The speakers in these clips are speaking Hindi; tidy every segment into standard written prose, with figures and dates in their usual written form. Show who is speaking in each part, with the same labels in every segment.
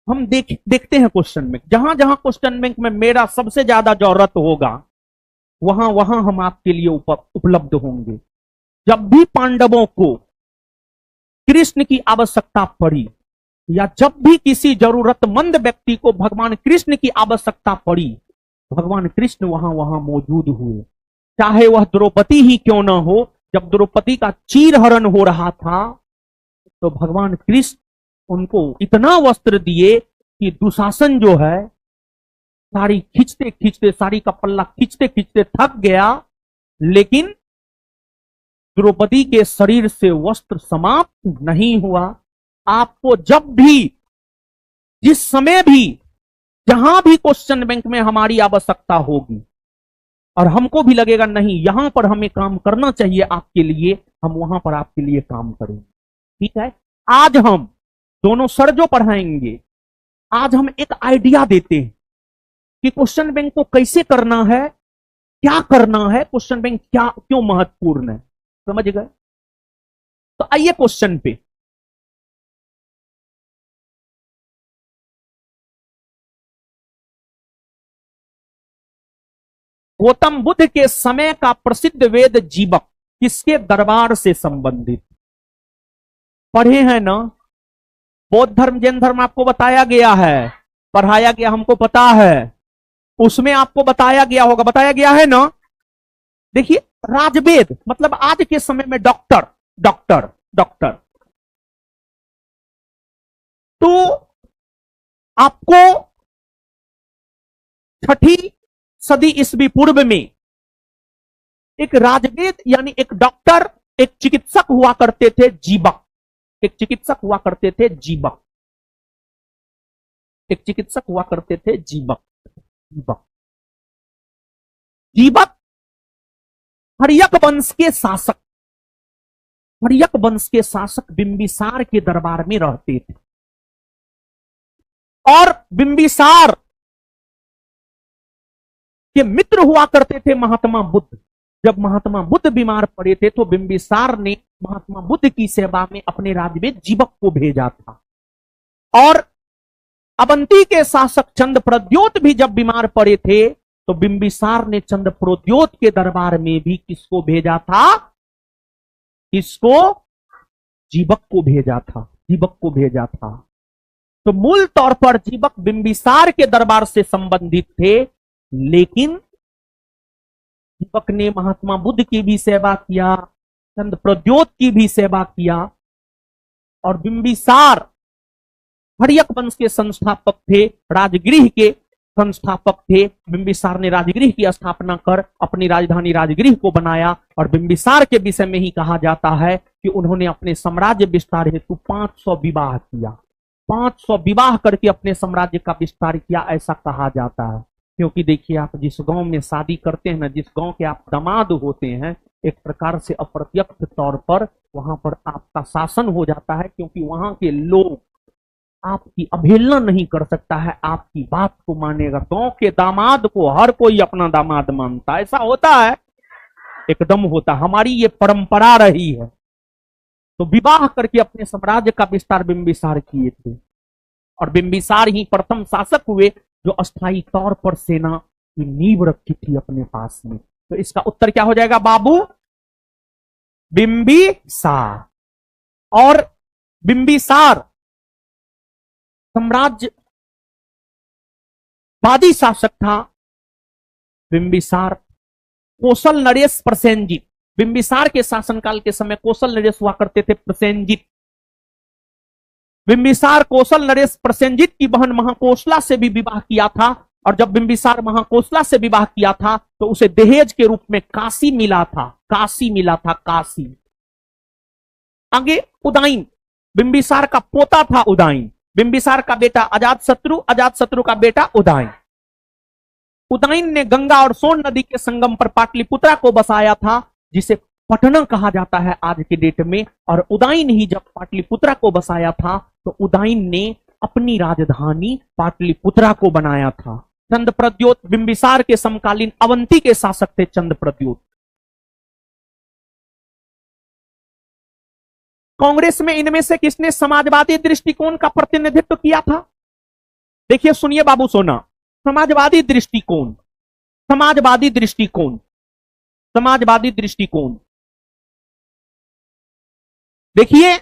Speaker 1: हम देखते हैं क्वेश्चन बैंक, जहां जहां क्वेश्चन बैंक में मेरा सबसे ज्यादा जरूरत होगा वहां वहां हम आपके लिए उपलब्ध होंगे। जब भी पांडवों को कृष्ण की आवश्यकता पड़ी, या जब भी किसी जरूरतमंद व्यक्ति को भगवान कृष्ण की आवश्यकता पड़ी, भगवान कृष्ण वहां वहां मौजूद हुए। चाहे वह द्रौपदी ही क्यों ना हो, जब द्रौपदी का चीरहरण हो रहा था तो भगवान कृष्ण उनको इतना वस्त्र दिए कि दुशासन जो है साड़ी खींचते खींचते, साड़ी का पल्ला खींचते खींचते थक गया, लेकिन द्रौपदी के शरीर से वस्त्र समाप्त नहीं हुआ। आपको जब भी, जिस समय भी, जहां भी क्वेश्चन बैंक में हमारी आवश्यकता होगी और हमको भी लगेगा नहीं यहां पर हमें काम करना चाहिए आपके लिए, हम वहां पर आपके लिए काम करेंगे। ठीक है, आज हम दोनों सर जो पढ़ाएंगे, आज हम एक आइडिया देते हैं कि क्वेश्चन बैंक को कैसे करना है, क्या करना है, क्वेश्चन बैंक क्या क्यों महत्वपूर्ण है। समझ गए? तो आइए क्वेश्चन पे। गौतम बुद्ध के समय का प्रसिद्ध वेद जीवक किसके दरबार से संबंधित? पढ़े हैं ना? बौद्ध धर्म, जैन धर्म आपको बताया गया है, पढ़ाया गया, हमको पता है, उसमें आपको बताया गया होगा, बताया गया है ना? देखिए, राजवेद मतलब आज के समय में डॉक्टर, डॉक्टर डॉक्टर। तो आपको 6ठी सदी ईस्वी पूर्व में एक राजवेद यानी एक डॉक्टर, एक चिकित्सक हुआ करते थे, जीवक। एक चिकित्सक हुआ करते थे, जीवक। एक चिकित्सक हुआ करते थे, जीवक। जीवक जीवक हर्यक वंश के शासक, हर्यक वंश के शासक बिंबिसार के दरबार में रहते थे। और बिंबिसार के मित्र हुआ करते थे महात्मा बुद्ध। जब महात्मा बुद्ध बीमार पड़े थे तो बिंबिसार ने महात्मा बुद्ध की सेवा में अपने राजवेद जीवक को भेजा था। और अवंती के शासक चंद प्रद्योत भी जब बीमार पड़े थे तो बिंबिसार ने चंद प्रद्योत के दरबार में भी किसको भेजा था? किसको? जीवक को भेजा था, जीवक को भेजा था। तो मूल तौर पर जीवक बिंबिसार के दरबार से संबंधित थे, लेकिन दीपक ने महात्मा बुद्ध की भी सेवा किया, चंद प्रद्योत की भी सेवा किया। और बिंबिसार हर्यक वंश के संस्थापक थे, राजगृह के संस्थापक थे। बिंबिसार ने राजगृह की स्थापना कर अपनी राजधानी राजगृह को बनाया। और बिंबिसार के विषय में ही कहा जाता है कि उन्होंने अपने साम्राज्य विस्तार हेतु 500 विवाह किया। 500 विवाह करके अपने साम्राज्य का विस्तार किया, ऐसा कहा जाता है। क्योंकि देखिए, आप जिस गांव में शादी करते हैं ना, जिस गांव के आप दामाद होते हैं, एक प्रकार से अप्रत्यक्ष तौर पर वहां पर आपका शासन हो जाता है, क्योंकि वहां के लोग आपकी अवहेलना नहीं कर सकता है, आपकी बात को मानेगा। गांव के दामाद को हर कोई अपना दामाद मानता है, ऐसा होता है, एकदम होता। हमारी ये परंपरा रही है। तो विवाह करके अपने साम्राज्य का विस्तार बिंबिसार किए थे। और बिंबिसार ही प्रथम शासक हुए जो अस्थायी तौर पर सेना की नींव रखी थी अपने पास में। तो इसका उत्तर क्या हो जाएगा बाबू? बिंबिसार। और बिंबिसार साम्राज्यवादी शासक था। बिंबिसार कौशल नरेश प्रसेनजित, बिंबिसार के शासनकाल के समय कौशल नरेश हुआ करते थे प्रसेनजित। बिंबिसार कौशल नरेश प्रसेनजित की बहन महाकोशला से भी विवाह किया था। और जब बिंबिसार महाकोशला से विवाह किया था तो उसे दहेज के रूप में काशी मिला था, काशी मिला था, काशी। आगे उदयन, बिंबिसार का पोता था उदयन। बिंबिसार का बेटा अजातशत्रु, अजातशत्रु का बेटा उदयन। उदयन ने गंगा और सोन नदी के संगम पर पाटलिपुत्रा को बसाया था, जिसे पटना कहा जाता है आज के डेट में। और उदयन ही जब पाटलिपुत्रा को बसाया था तो उदयन ने अपनी राजधानी पाटलिपुत्रा को बनाया था। चंद प्रद्योत बिंबिसार के समकालीन अवंती के शासक थे। चंद प्रद्योत कांग्रेस में इनमें से किसने समाजवादी दृष्टिकोण का प्रतिनिधित्व किया था? देखिए सुनिए बाबू सोना, समाजवादी दृष्टिकोण, समाजवादी दृष्टिकोण, समाजवादी दृष्टिकोण। देखिए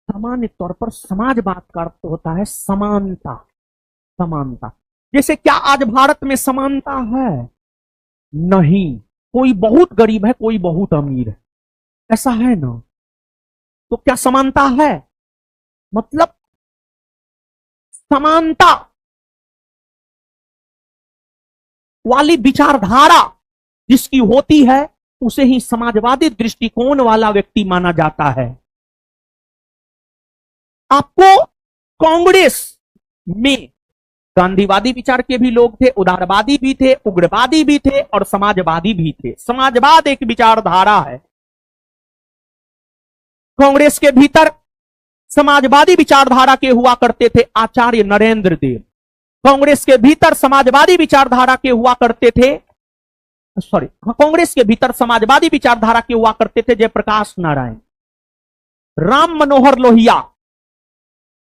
Speaker 1: सामान्य तौर पर समाजवाद का अर्थ होता है समानता, समानता। जैसे क्या आज भारत में समानता है? नहीं। कोई बहुत गरीब है, कोई बहुत अमीर है, ऐसा है ना? तो क्या समानता है? मतलब समानता वाली विचारधारा जिसकी होती है उसे ही समाजवादी दृष्टिकोण वाला व्यक्ति माना जाता है। आपको कांग्रेस में गांधीवादी विचार के भी लोग थे, उदारवादी भी थे, उग्रवादी भी थे और समाजवादी भी थे। समाजवाद एक विचारधारा है। कांग्रेस के भीतर समाजवादी विचारधारा के हुआ करते थे आचार्य नरेंद्र देव। कांग्रेस के भीतर समाजवादी विचारधारा के हुआ करते थे, कांग्रेस के भीतर समाजवादी विचारधारा के हुआ करते थे जयप्रकाश नारायण, राम मनोहर लोहिया,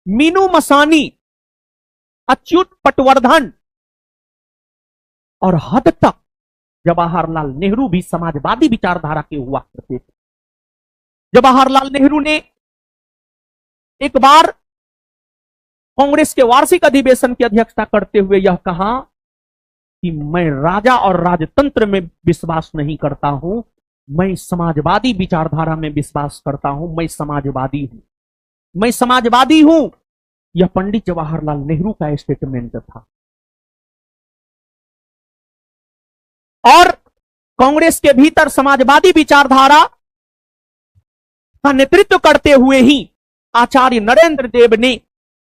Speaker 1: मीनू मसानी, अच्युत पटवर्धन और हद तक जवाहरलाल नेहरू भी समाजवादी विचारधारा के हुआ करते थे। जवाहरलाल नेहरू ने एक बार कांग्रेस के वार्षिक अधिवेशन की अध्यक्षता करते हुए यह कहा कि मैं राजा और राजतंत्र में विश्वास नहीं करता हूं, मैं समाजवादी विचारधारा में विश्वास करता हूं, मैं समाजवादी हूं, मैं समाजवादी हूं। यह पंडित जवाहरलाल नेहरू का स्टेटमेंट था। और कांग्रेस के भीतर समाजवादी विचारधारा का नेतृत्व करते हुए ही आचार्य नरेंद्र देव ने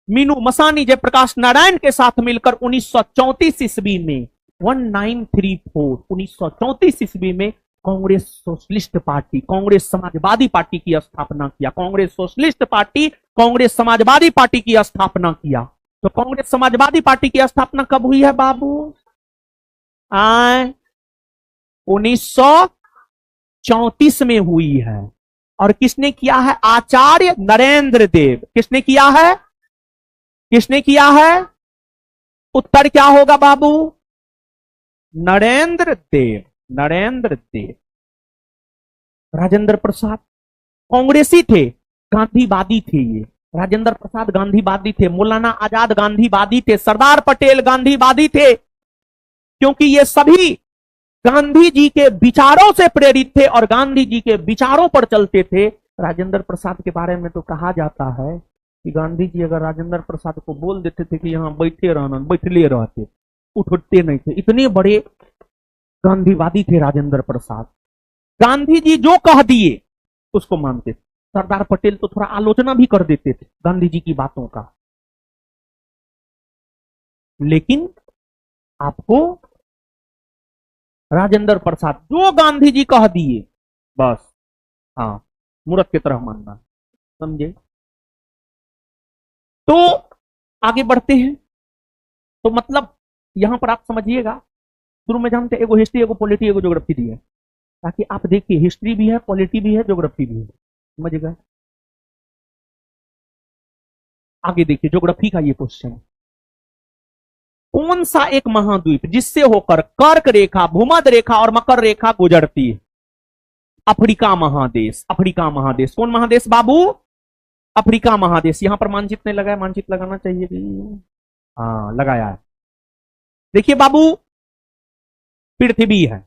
Speaker 1: मीनू मसानी, जयप्रकाश नारायण के साथ मिलकर 1934 ईस्वी में 1934 ईस्वी में Congress socialist party, Congress Samajwadi party की स्थापना किया। Congress socialist party, Congress Samajwadi party की स्थापना किया। तो कांग्रेस समाजवादी पार्टी की स्थापना कब हुई है बाबू? 1934 में हुई है। और किसने किया है? आचार्य नरेंद्र देव। किसने किया है? किसने किया है? उत्तर क्या होगा बाबू? नरेंद्र देव, नरेंद्र देव। राजेंद्र प्रसाद कांग्रेसी थे, गांधीवादी थे। ये राजेंद्र प्रसाद गांधीवादी थे, मौलाना आजाद गांधीवादी थे, सरदार पटेल गांधीवादी थे, क्योंकि ये सभी गांधी जी के विचारों से प्रेरित थे और गांधी जी के विचारों पर चलते थे। राजेंद्र प्रसाद के बारे में तो कहा जाता है कि गांधी जी अगर राजेंद्र प्रसाद को बोल देते थे कि यहां बैठे रहना, बैठले रहते, उठते नहीं थे। इतने बड़े गांधीवादी थे राजेंद्र प्रसाद। गांधी जी जो कह दिए उसको मानते थे। सरदार पटेल तो थोड़ा आलोचना भी कर देते थे गांधी जी की बातों का, लेकिन आपको राजेंद्र प्रसाद जो गांधी जी कह दिए बस, हाँ, मूर्ख की तरह मानना, समझे? तो आगे बढ़ते हैं। तो मतलब यहां पर आप समझिएगा, शुरू में जानते एगो हिस्ट्री, एगो पॉलिटी, एगो ज्योग्राफी दी है, ताकि आप देखिए हिस्ट्री भी है, पॉलिटी भी है, ज्योग्राफी भी है। समझ गए? आगे देखिए ज्योग्राफी का ये क्वेश्चन, कौन सा एक महाद्वीप जिससे होकर कर्क रेखा, भूमध्य रेखा और मकर रेखा गुजरती है? अफ्रीका महादेश। अफ्रीका महादेश। कौन महादेश बाबू? अफ्रीका महादेश। यहां पर मानचित्र नहीं लगाया, मानचित्र लगाना चाहिए भी। हाँ, लगाया है। देखिए बाबू, पृथ्वी है।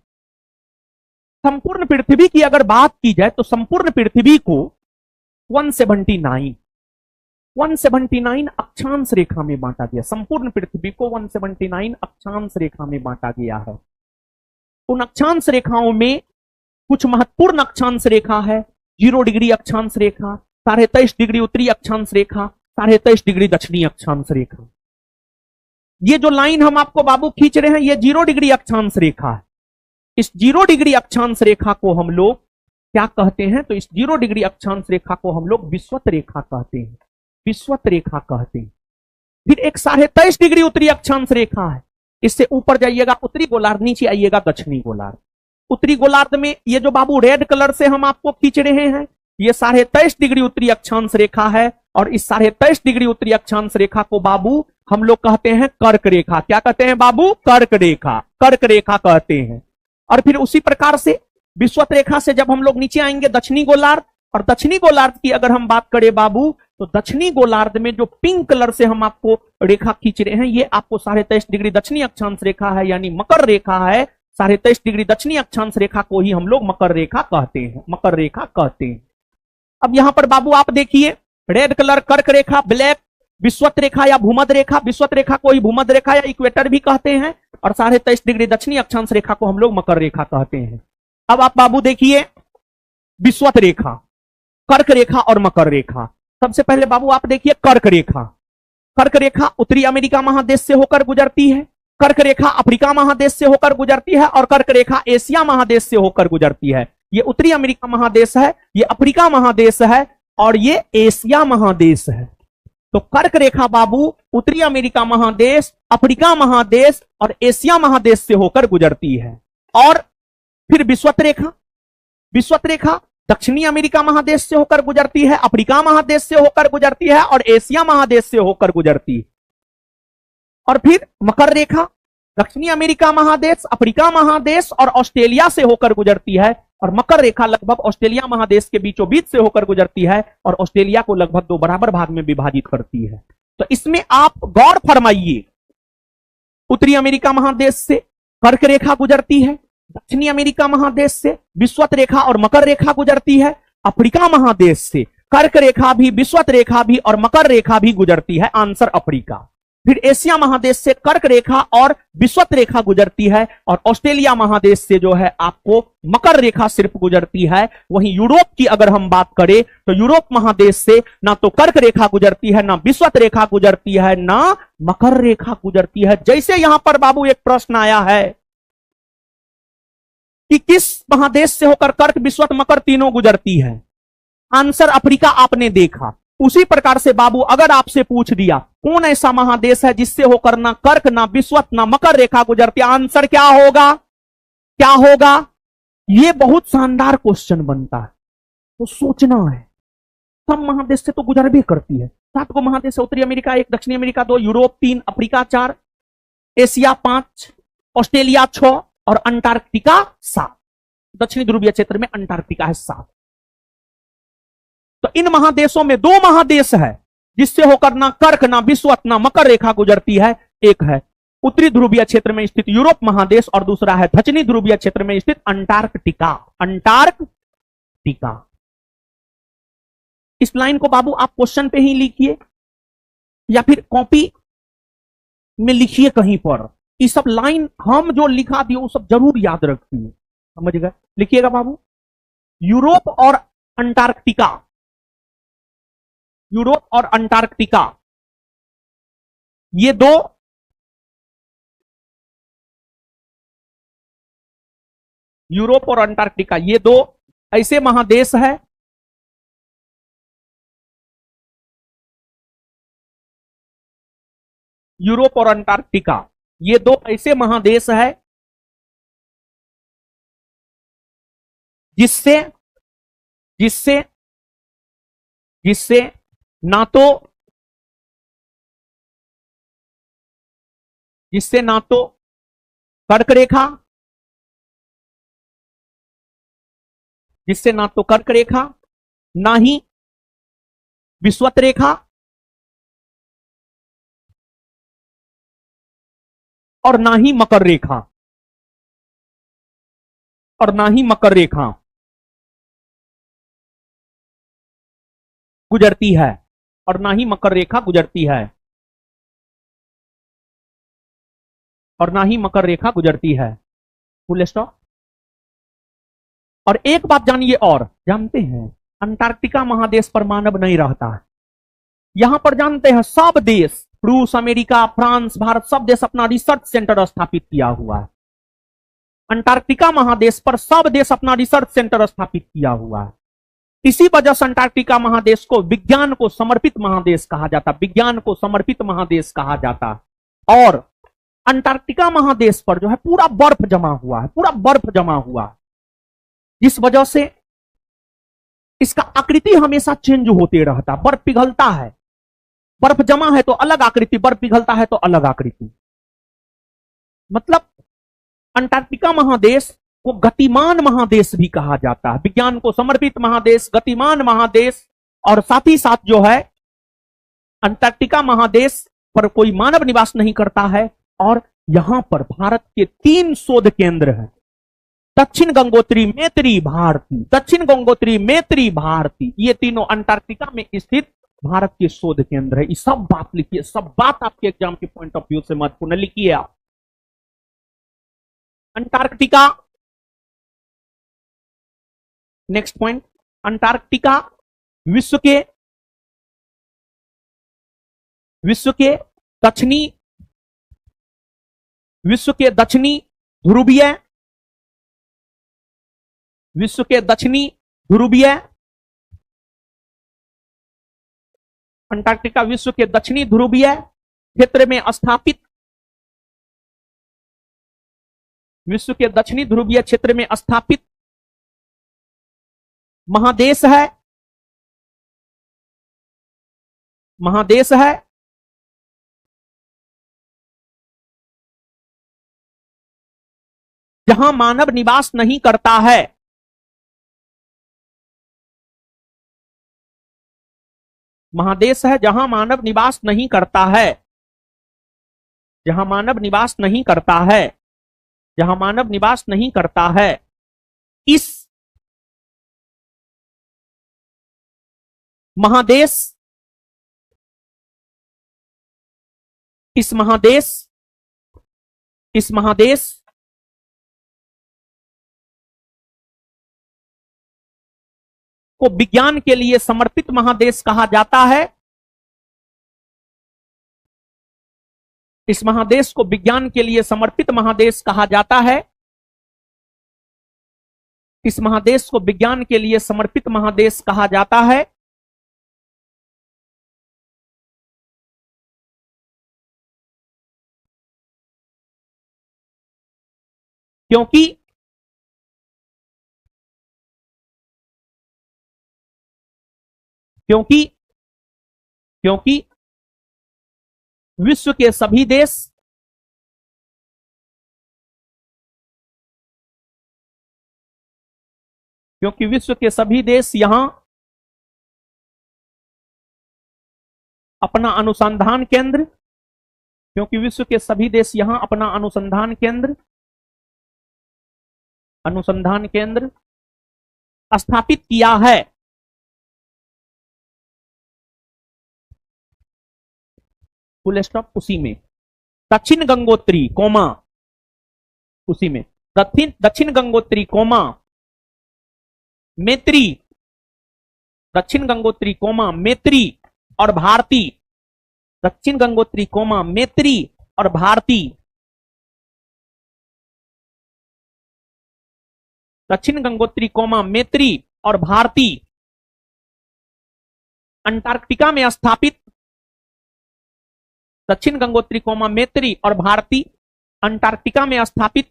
Speaker 1: संपूर्ण पृथ्वी की अगर बात की जाए तो संपूर्ण पृथ्वी को 179 अक्षांश रेखा में बांटा गया। संपूर्ण पृथ्वी को 179 अक्षांश रेखा में बांटा गया है। उन अक्षांश रेखाओं में कुछ महत्वपूर्ण अक्षांश रेखा है। 0 डिग्री अक्षांश रेखा, 23.5 डिग्री उत्तरी अक्षांश रेखा, 23.5 डिग्री दक्षिणी अक्षांश रेखा। ये जो लाइन हम आपको बाबू खींच रहे हैं, ये 0 डिग्री अक्षांश रेखा है। इस 0 डिग्री अक्षांश रेखा को हम लोग क्या कहते हैं? तो इस 0 डिग्री अक्षांश रेखा को हम लोग विषुवत रेखा कहते हैं। विषुवत रेखा कहते हैं। फिर एक 23.5 डिग्री उत्तरी अक्षांश रेखा है। इससे ऊपर जाइएगा उत्तरी गोलार्ध, नीचे आइएगा दक्षिणी गोलार्ध। उत्तरी गोलार्ध में ये जो बाबू रेड कलर से हम आपको खींच रहे हैं, ये 23.5 डिग्री उत्तरी अक्षांश रेखा है, और इस 23.5 डिग्री उत्तरी अक्षांश रेखा को बाबू हम लोग कहते हैं कर्क रेखा। क्या कहते हैं बाबू? कर्क रेखा, कर्क रेखा कहते हैं। और फिर उसी प्रकार से विषुवत रेखा से जब हम लोग नीचे आएंगे दक्षिणी गोलार्ध, और दक्षिणी गोलार्ध की अगर हम बात करें बाबू, तो दक्षिणी गोलार्ध में जो पिंक कलर से हम आपको रेखा खींच रहे हैं, ये आपको 23.5 डिग्री दक्षिणी अक्षांश रेखा है, यानी मकर रेखा है। 23.5 डिग्री दक्षिणी अक्षांश रेखा को ही हम लोग मकर रेखा कहते हैं, मकर रेखा कहते हैं। अब यहां पर बाबू आप देखिए, रेड कलर कर्क रेखा, ब्लैक विषुवत रेखा या भूमध्य रेखा, विषुवत रेखा को ही भूमध्य रेखा या इक्वेटर भी कहते हैं, और 23.5 डिग्री दक्षिणी अक्षांश रेखा को हम लोग मकर रेखा कहते हैं। अब आप बाबू देखिए विषुवत रेखा, कर्क रेखा और मकर रेखा। सबसे पहले बाबू आप देखिए कर्क रेखा। कर्क रेखा उत्तरी अमेरिका महादेश से होकर गुजरती है, कर्क रेखा अफ्रीका महादेश से होकर गुजरती है, और कर्क रेखा एशिया महादेश से होकर गुजरती है। ये उत्तरी अमेरिका महादेश है, ये अफ्रीका महादेश है, और ये एशिया महादेश है। तो कर्क रेखा बाबू उत्तरी अमेरिका महादेश, अफ्रीका महादेश और एशिया महादेश से होकर गुजरती है। और फिर विषुवत रेखा, विषुवत रेखा दक्षिणी अमेरिका महादेश से होकर गुजरती है, अफ्रीका महादेश से होकर गुजरती है, और एशिया महादेश से होकर गुजरती है। और फिर मकर रेखा दक्षिणी अमेरिका महादेश, अफ्रीका महादेश और ऑस्ट्रेलिया से होकर गुजरती है, और मकर रेखा लगभग ऑस्ट्रेलिया महादेश के बीचों बीच से होकर गुजरती है, और ऑस्ट्रेलिया को लगभग 2 बराबर भाग में विभाजित करती है। तो इसमें आप गौर फरमाइए, उत्तरी अमेरिका महादेश से कर्क रेखा गुजरती है, दक्षिणी अमेरिका महादेश से विषुवत रेखा और मकर रेखा गुजरती है, अफ्रीका महादेश से कर्क रेखा भी, विषुवत रेखा भी और मकर रेखा भी गुजरती है, आंसर अफ्रीका। फिर एशिया महादेश से कर्क रेखा और विषुवत रेखा गुजरती है, और ऑस्ट्रेलिया महादेश से जो है आपको मकर रेखा सिर्फ गुजरती है। वहीं यूरोप की अगर हम बात करें तो यूरोप महादेश से ना तो कर्क रेखा गुजरती है, ना विषुवत रेखा गुजरती है, ना मकर रेखा गुजरती है। जैसे यहां पर बाबू एक प्रश्न आया है कि किस महादेश से होकर कर्क, विषुवत, मकर तीनों गुजरती है, आंसर अफ्रीका आपने देखा। उसी प्रकार से बाबू अगर आपसे पूछ दिया कौन ऐसा महादेश है जिससे होकर ना कर्क, ना विषुवत, ना मकर रेखा गुजरती, आंसर क्या होगा? क्या होगा? यह बहुत शानदार क्वेश्चन बनता है, तो सोचना है। सब महादेश से तो गुजर भी करती है। 7 महादेश है, उत्तरी अमेरिका 1, दक्षिणी America 2, Europe 3, Africa 4, Asia 5, Australia 6 और अंटार्कटिका 7। दक्षिणी ध्रुवीय क्षेत्र में अंटार्कटिका है 7। तो इन महादेशों में 2 महादेश है जिससे होकर ना कर्क, ना विषुवत, ना मकर रेखा गुजरती है। एक है उत्तरी ध्रुवीय क्षेत्र में स्थित यूरोप महादेश, और दूसरा है दक्षिणी ध्रुवीय क्षेत्र में स्थित अंटार्कटिका। अंटार्कटिका। इस लाइन को बाबू आप क्वेश्चन पे ही लिखिए या फिर कॉपी में लिखिए कहीं पर। ये सब लाइन हम जो लिखा दिए वो सब जरूर याद रखिए, समझ गए? लिखिएगा बाबू, यूरोप और अंटार्कटिका, यूरोप और अंटार्कटिका, ये 2 यूरोप और अंटार्कटिका, ये 2 ऐसे महादेश है यूरोप और अंटार्कटिका, ये 2 ऐसे महादेश है जिससे जिससे जिससे ना तो कर्क रेखा, जिससे ना तो कर्क रेखा, ना ही विषुवत रेखा और ना ही मकर रेखा, और ना ही मकर रेखा गुजरती है, और ना ही मकर रेखा गुजरती है, और ना ही मकर रेखा गुजरती है। Full stop. और एक बात जानिए और, जानते हैं अंटार्कटिका महादेश पर मानव नहीं रहता है। यहां पर जानते हैं सब देश, रूस, अमेरिका, फ्रांस, भारत, सब देश अपना रिसर्च सेंटर स्थापित किया हुआ है। अंटार्कटिका महादेश पर सब देश अपना रिसर्च सेंटर स्थापित किया हुआ है। इसी वजह से अंटार्कटिका महादेश को विज्ञान को समर्पित महादेश कहा जाता, विज्ञान को समर्पित महादेश कहा जाता। और अंटार्कटिका महादेश पर जो है पूरा बर्फ जमा हुआ है, पूरा बर्फ जमा हुआ है, जिस वजह से इसका आकृति हमेशा चेंज होते रहता, बर्फ पिघलता है, बर्फ जमा है तो अलग आकृति, बर्फ पिघलता है तो अलग आकृति। मतलब अंटार्कटिका महादेश को गतिमान महादेश भी कहा जाता है, विज्ञान को समर्पित महादेश, गतिमान महादेश। और साथ ही साथ जो है अंटार्कटिका महादेश पर कोई मानव निवास नहीं करता है। और यहां पर भारत के 3 शोध केंद्र हैं, दक्षिण गंगोत्री, मैत्री, भारती। दक्षिण गंगोत्री, मैत्री, भारती, ये तीनों अंटार्कटिका में स्थित भारत के शोध केंद्र है। ये सब बात लिखिए, सब बात आपके एग्जाम के पॉइंट ऑफ व्यू से महत्वपूर्ण, लिखिए आप। अंटार्कटिका, नेक्स्ट पॉइंट, अंटार्कटिका विश्व के दक्षिणी ध्रुवीय, विश्व के दक्षिणी ध्रुवीय, अंटार्कटिका विश्व के दक्षिणी ध्रुवीय क्षेत्र में स्थापित, विश्व के दक्षिणी ध्रुवीय क्षेत्र में स्थापित महादेश है, महादेश है। जहां मानव निवास नहीं करता है, महादेश है जहां मानव निवास नहीं करता है, जहां मानव निवास नहीं करता है, जहां मानव निवास नहीं करता है। इस महादेश, इस महादेश, इस महादेश को विज्ञान के लिए समर्पित महादेश कहा जाता है। इस महादेश को विज्ञान के लिए समर्पित महादेश कहा जाता है। इस महादेश को विज्ञान के लिए समर्पित महादेश कहा जाता है। क्योंकि क्योंकि क्योंकि विश्व के सभी देश, क्योंकि विश्व के सभी देश यहां अपना अनुसंधान केंद्र, क्योंकि विश्व के सभी देश यहां अपना अनुसंधान केंद्र स्थापित किया है। फुल स्टॉप, उसी में दक्षिण गंगोत्री कोमा, उसी में दक्षिण गंगोत्री कोमा मैत्री, दक्षिण गंगोत्री कोमा मैत्री और भारती, दक्षिण गंगोत्री कोमा मैत्री और भारती, दक्षिण गंगोत्री कोमा मैत्री और भारती अंटार्कटिका में स्थापित, दक्षिण गंगोत्री कोमा मैत्री और भारती अंटार्कटिका में स्थापित,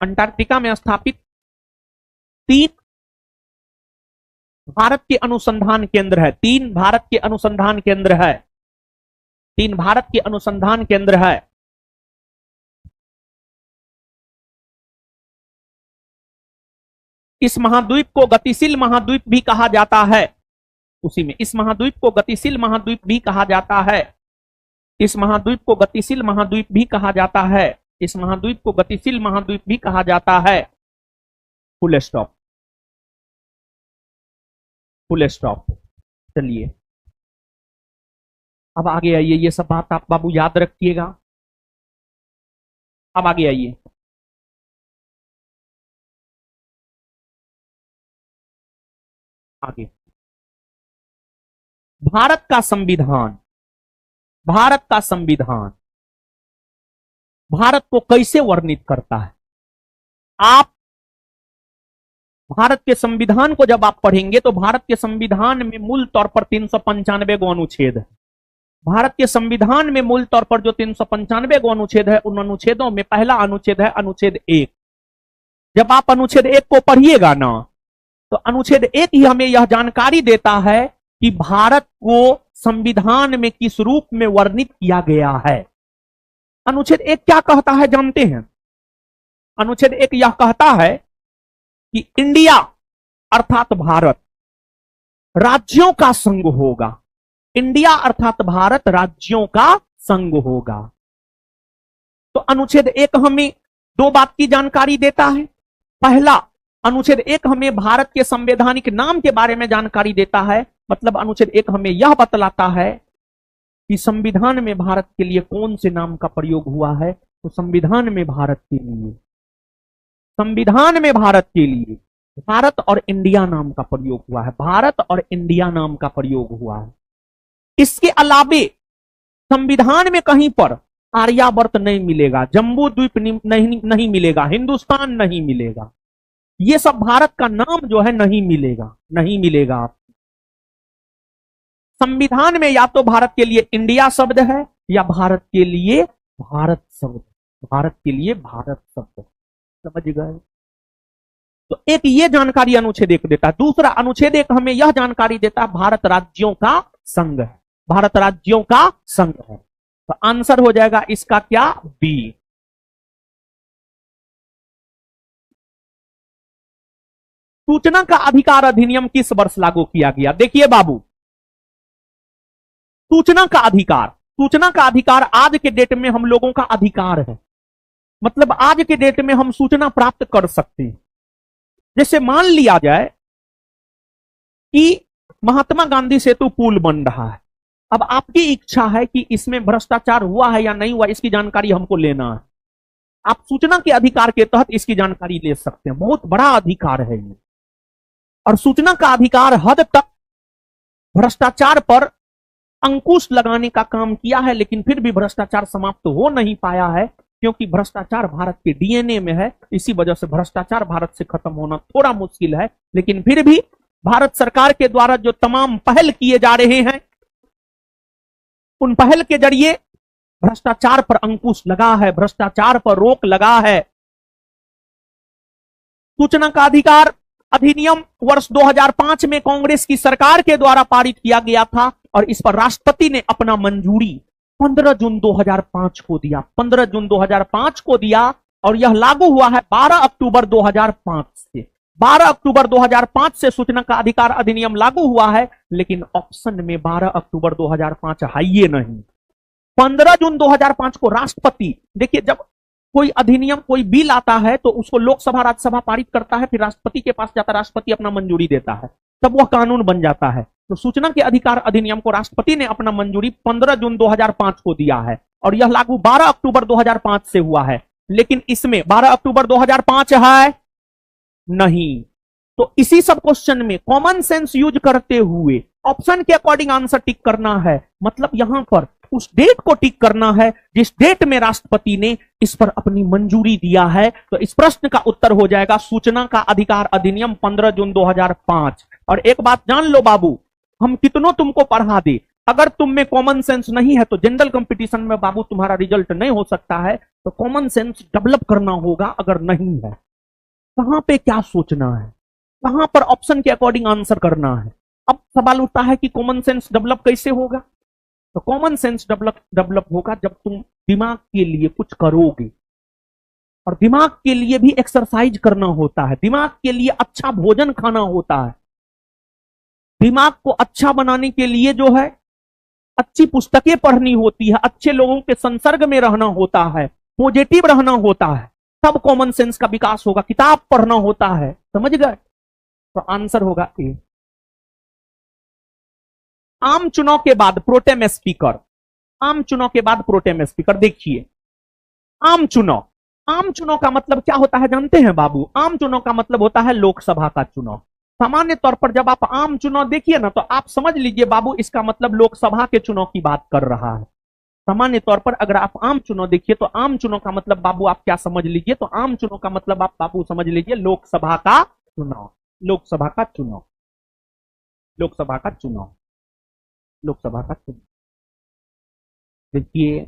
Speaker 1: अंटार्कटिका में स्थापित 3 भारत के अनुसंधान केंद्र है। 3 भारत के अनुसंधान केंद्र है। 3 भारत के अनुसंधान केंद्र है। इस महाद्वीप को गतिशील महाद्वीप भी कहा जाता है। उसी में इस महाद्वीप को गतिशील महाद्वीप भी कहा जाता है। इस महाद्वीप को गतिशील महाद्वीप भी कहा जाता है। इस महाद्वीप को गतिशील महाद्वीप भी कहा जाता है। Full stop, full stop. चलिए अब आगे आइए, ये सब बात आप बाबू याद रखिएगा। अब आगे आइए, आगे भारत का संविधान, भारत का संविधान भारत को कैसे वर्णित करता है? आप भारत के संविधान को जब आप पढ़ेंगे तो भारत के संविधान में मूल तौर पर 395 गो अनुच्छेद है। भारत के संविधान में मूल तौर पर जो 395 गो अनुच्छेद है, उन अनुच्छेदों में पहला अनुच्छेद है अनुच्छेद 1। जब आप अनुच्छेद 1 को पढ़िएगा ना, तो अनुच्छेद 1 ही हमें यह जानकारी देता है कि भारत को संविधान में किस रूप में वर्णित किया गया है। अनुच्छेद 1 क्या कहता है जानते हैं? अनुच्छेद 1 यह कहता है कि इंडिया अर्थात भारत राज्यों का संघ होगा। इंडिया अर्थात भारत राज्यों का संघ होगा। तो अनुच्छेद 1 हमें दो बात की जानकारी देता है। पहला, अनुच्छेद 1 हमें भारत के संवैधानिक नाम के बारे में जानकारी देता है। मतलब अनुच्छेद 1 हमें यह बतलाता है कि संविधान में भारत के लिए कौन से नाम का प्रयोग हुआ है। तो संविधान में भारत के लिए, संविधान में भारत के लिए भारत और इंडिया नाम का प्रयोग हुआ है। भारत और इंडिया नाम का प्रयोग हुआ है। इसके अलावे संविधान में कहीं पर आर्यावर्त नहीं मिलेगा, जम्बू द्वीप नहीं मिलेगा, हिंदुस्तान नहीं मिलेगा। ये सब भारत का नाम जो है नहीं मिलेगा, नहीं मिलेगा आपको। संविधान में या तो भारत के लिए इंडिया शब्द है या भारत के लिए भारत शब्द, भारत के लिए भारत शब्द। समझ गए? तो एक ये जानकारी अनुच्छेद 1 देता है। दूसरा, अनुच्छेद 1 हमें यह जानकारी देता है भारत राज्यों का संघ है, भारत राज्यों का संघ है। तो आंसर हो जाएगा इसका क्या? बी। सूचना का अधिकार अधिनियम किस वर्ष लागू किया गया? देखिए बाबू, सूचना का अधिकार, सूचना का अधिकार आज के डेट में हम लोगों का अधिकार है। मतलब आज के डेट में हम सूचना प्राप्त कर सकते हैं। जैसे मान लिया जाए कि महात्मा गांधी सेतु पुल बन रहा है। अब आपकी इच्छा है कि इसमें भ्रष्टाचार हुआ है या नहीं हुआ, इसकी जानकारी हमको लेना है। आप सूचना के अधिकार के तहत इसकी जानकारी ले सकते हैं। बहुत बड़ा अधिकार है ये। और सूचना का अधिकार हद तक भ्रष्टाचार पर अंकुश लगाने का काम किया है, लेकिन फिर भी भ्रष्टाचार समाप्त हो नहीं पाया है, क्योंकि भ्रष्टाचार भारत के डीएनए में है। इसी वजह से भ्रष्टाचार भारत से खत्म होना थोड़ा मुश्किल है। लेकिन फिर भी भारत सरकार के द्वारा जो तमाम पहल किए जा रहे हैं, उन पहल के जरिए भ्रष्टाचार पर अंकुश लगा है, भ्रष्टाचार पर रोक लगा है। सूचना का अधिकार अधिनियम वर्ष 2005 में कांग्रेस की सरकार के द्वारा पारित किया गया था और इस पर राष्ट्रपति ने अपना मंजूरी 15 जून 2005 को दिया। 15 जून 2005 को दिया और यह लागू हुआ है 12 अक्टूबर 2005 से। 12 अक्टूबर 2005 से सूचना का अधिकार अधिनियम लागू हुआ है, लेकिन ऑप्शन में 12 अक्टूबर 2005 है ही नहीं। 15 जून 2005 को राष्ट्रपति, देखिए जब कोई अधिनियम, कोई बिल आता है तो उसको लोकसभा राज्यसभा पारित करता है, फिर राष्ट्रपति के पास जाता है, राष्ट्रपति अपना मंजूरी देता है, तब वह कानून बन जाता है। तो सूचना के अधिकार अधिनियम को राष्ट्रपति ने अपना मंजूरी 15 जून 2005 को दिया है और यह लागू 12 अक्टूबर 2005 से हुआ है। लेकिन इसमें 12 अक्टूबर 2005 है नहीं। तो इसी सब क्वेश्चन में कॉमन सेंस यूज करते हुए ऑप्शन के अकॉर्डिंग आंसर टिक करना है। मतलब यहां पर उस डेट को टिक करना है जिस डेट में राष्ट्रपति ने इस पर अपनी मंजूरी दिया है। तो इस प्रश्न का उत्तर हो जाएगा सूचना का अधिकार अधिनियम 15 जून 2005। और एक बात जान लो बाबू, हम कितनों तुमको पढ़ा दे, अगर तुम में कॉमन सेंस नहीं है तो जनरल कंपटीशन में बाबू तुम्हारा रिजल्ट नहीं हो सकता है। तो कॉमन सेंस डेवलप करना होगा। अगर नहीं है, कहां पे क्या सोचना है, कहां पर ऑप्शन के अकॉर्डिंग आंसर करना है। अब सवाल उठता है कि कॉमन सेंस डेवलप कैसे होगा? तो कॉमन सेंस डेवलप होगा जब तुम दिमाग के लिए कुछ करोगे। और दिमाग के लिए भी एक्सरसाइज करना होता है, दिमाग के लिए अच्छा भोजन खाना होता है, दिमाग को अच्छा बनाने के लिए जो है अच्छी पुस्तकें पढ़नी होती है, अच्छे लोगों के संसर्ग में रहना होता है, पॉजिटिव रहना होता है, तब कॉमन सेंस का विकास होगा। किताब पढ़ना होता है। समझ गए? तो आंसर होगा ए। आम चुनाव के बाद प्रोटेम स्पीकर, आम चुनाव के बाद प्रोटेम स्पीकर। देखिए आम चुनाव, आम चुनाव का मतलब क्या होता है जानते हैं बाबू? आम चुनाव का मतलब होता है लोकसभा का चुनाव। सामान्य तौर पर जब आप आम चुनाव देखिए ना, तो आप समझ लीजिए बाबू इसका मतलब लोकसभा के चुनाव की बात कर रहा है। सामान्य तौर पर अगर आप आम चुनाव देखिए तो आम चुनाव का मतलब बाबू आप क्या समझ लीजिए? तो आम चुनाव का मतलब आप बाबू समझ लीजिए लोकसभा का चुनाव, लोकसभा का चुनाव, लोकसभा का चुनाव, लोकसभा का चुनाव। देखिए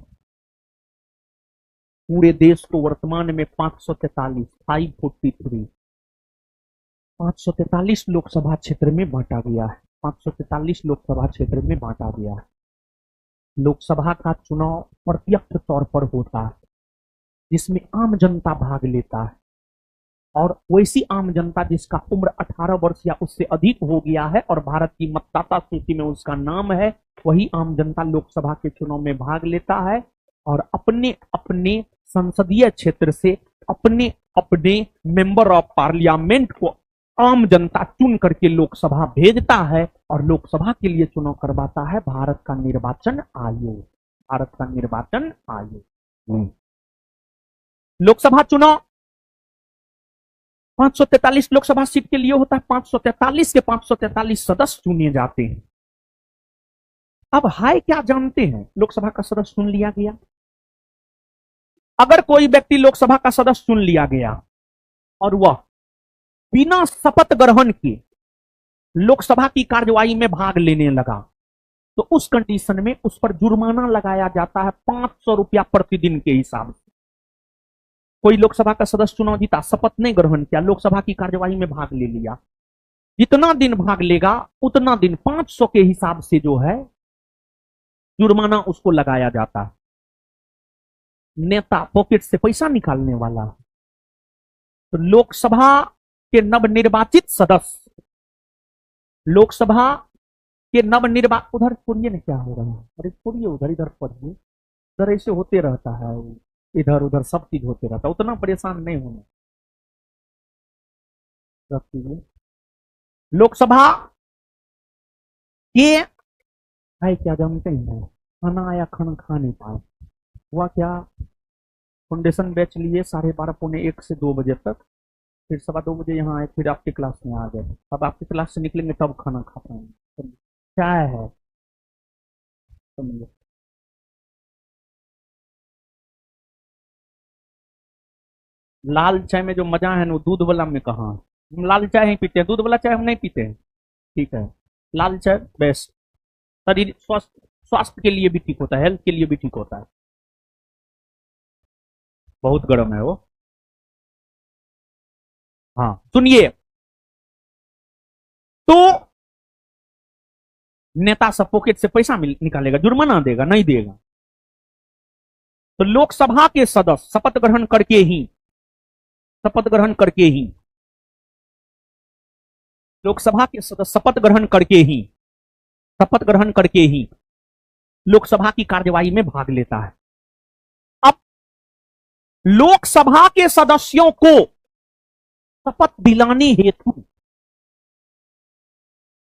Speaker 1: पूरे देश को वर्तमान में 543 543 लोकसभा क्षेत्र में बांटा गया है। 543 लोकसभा क्षेत्र में बांटा गया है। लोकसभा का चुनाव प्रत्यक्ष तौर पर होता है, जिसमें आम जनता भाग लेता है, और वैसी आम जनता जिसका उम्र 18 वर्ष या उससे अधिक हो गया है और भारत की मतदाता सूची में उसका नाम है, वही आम जनता लोकसभा के चुनाव में भाग लेता है और अपने अपने संसदीय क्षेत्र से अपने अपने मेंबर ऑफ पार्लियामेंट को आम जनता चुन करके लोकसभा भेजता है और लोकसभा के लिए चुनाव करवाता है भारत का निर्वाचन आयोग। भारत का निर्वाचन आयोग। लोकसभा चुनाव 543 लोकसभा सीट के लिए होता है। 543 के 543 सदस्य चुने जाते हैं। अब हाय क्या जानते हैं, लोकसभा का सदस्य चुन लिया गया। अगर कोई व्यक्ति लोकसभा का सदस्य चुन लिया गया और वह बिना शपथ ग्रहण के लोकसभा की कार्यवाही में भाग लेने लगा, तो उस कंडीशन में उस पर जुर्माना लगाया जाता है 500 रुपया प्रतिदिन के हिसाब से। कोई लोकसभा का सदस्य चुनाव जीता, शपथ नहीं ग्रहण किया, लोकसभा की कार्यवाही में भाग ले लिया, जितना दिन भाग लेगा उतना दिन 500 के हिसाब से जो है जुर्माना उसको लगाया जाता है। नेता पॉकेट से पैसा निकालने वाला, तो लोकसभा के नवनिर्वाचित सदस्य, लोकसभा के नवनिर्वाचित, उधर छोड़िए ना क्या हो रहा है, अरे छोड़िए उधर, इधर पढ़िए, उधर ऐसे होते रहता है, इधर उधर सब चीज होते रहता है, उतना परेशान नहीं होना। लोकसभा के है क्या जानते हैं, खाना आया खाना खा नहीं पाए, हुआ क्या, फाउंडेशन बैच लिए 12:30 पौने 1 से 2 बजे तक, फिर 2:15 बजे यहाँ आए, फिर आपके क्लास में आ गए। अब आपकी क्लास से निकलेंगे तब खाना खा पाएंगे। चाय है, समझिए। लाल चाय में जो मजा है ना, वो दूध वाला में कहाँ है। हम लाल चाय ही पीते हैं, दूध वाला चाय हम नहीं पीते हैं। ठीक है, लाल चाय बेस्ट, शरीर स्वास्थ्य के लिए भी ठीक होता है, हेल्थ के लिए भी ठीक होता है। बहुत गर्म है वो। हाँ सुनिए, तो नेता सब पॉकेट से पैसा निकालेगा, जुर्माना देगा, नहीं देगा। तो लोकसभा के सदस्य शपथ ग्रहण करके ही, शपथ ग्रहण करके ही, लोकसभा के सदस्य शपथ ग्रहण करके ही, शपथ ग्रहण करके ही लोकसभा की कार्यवाही में भाग लेता है। अब लोकसभा के सदस्यों को शपथ दिलाने हेतु,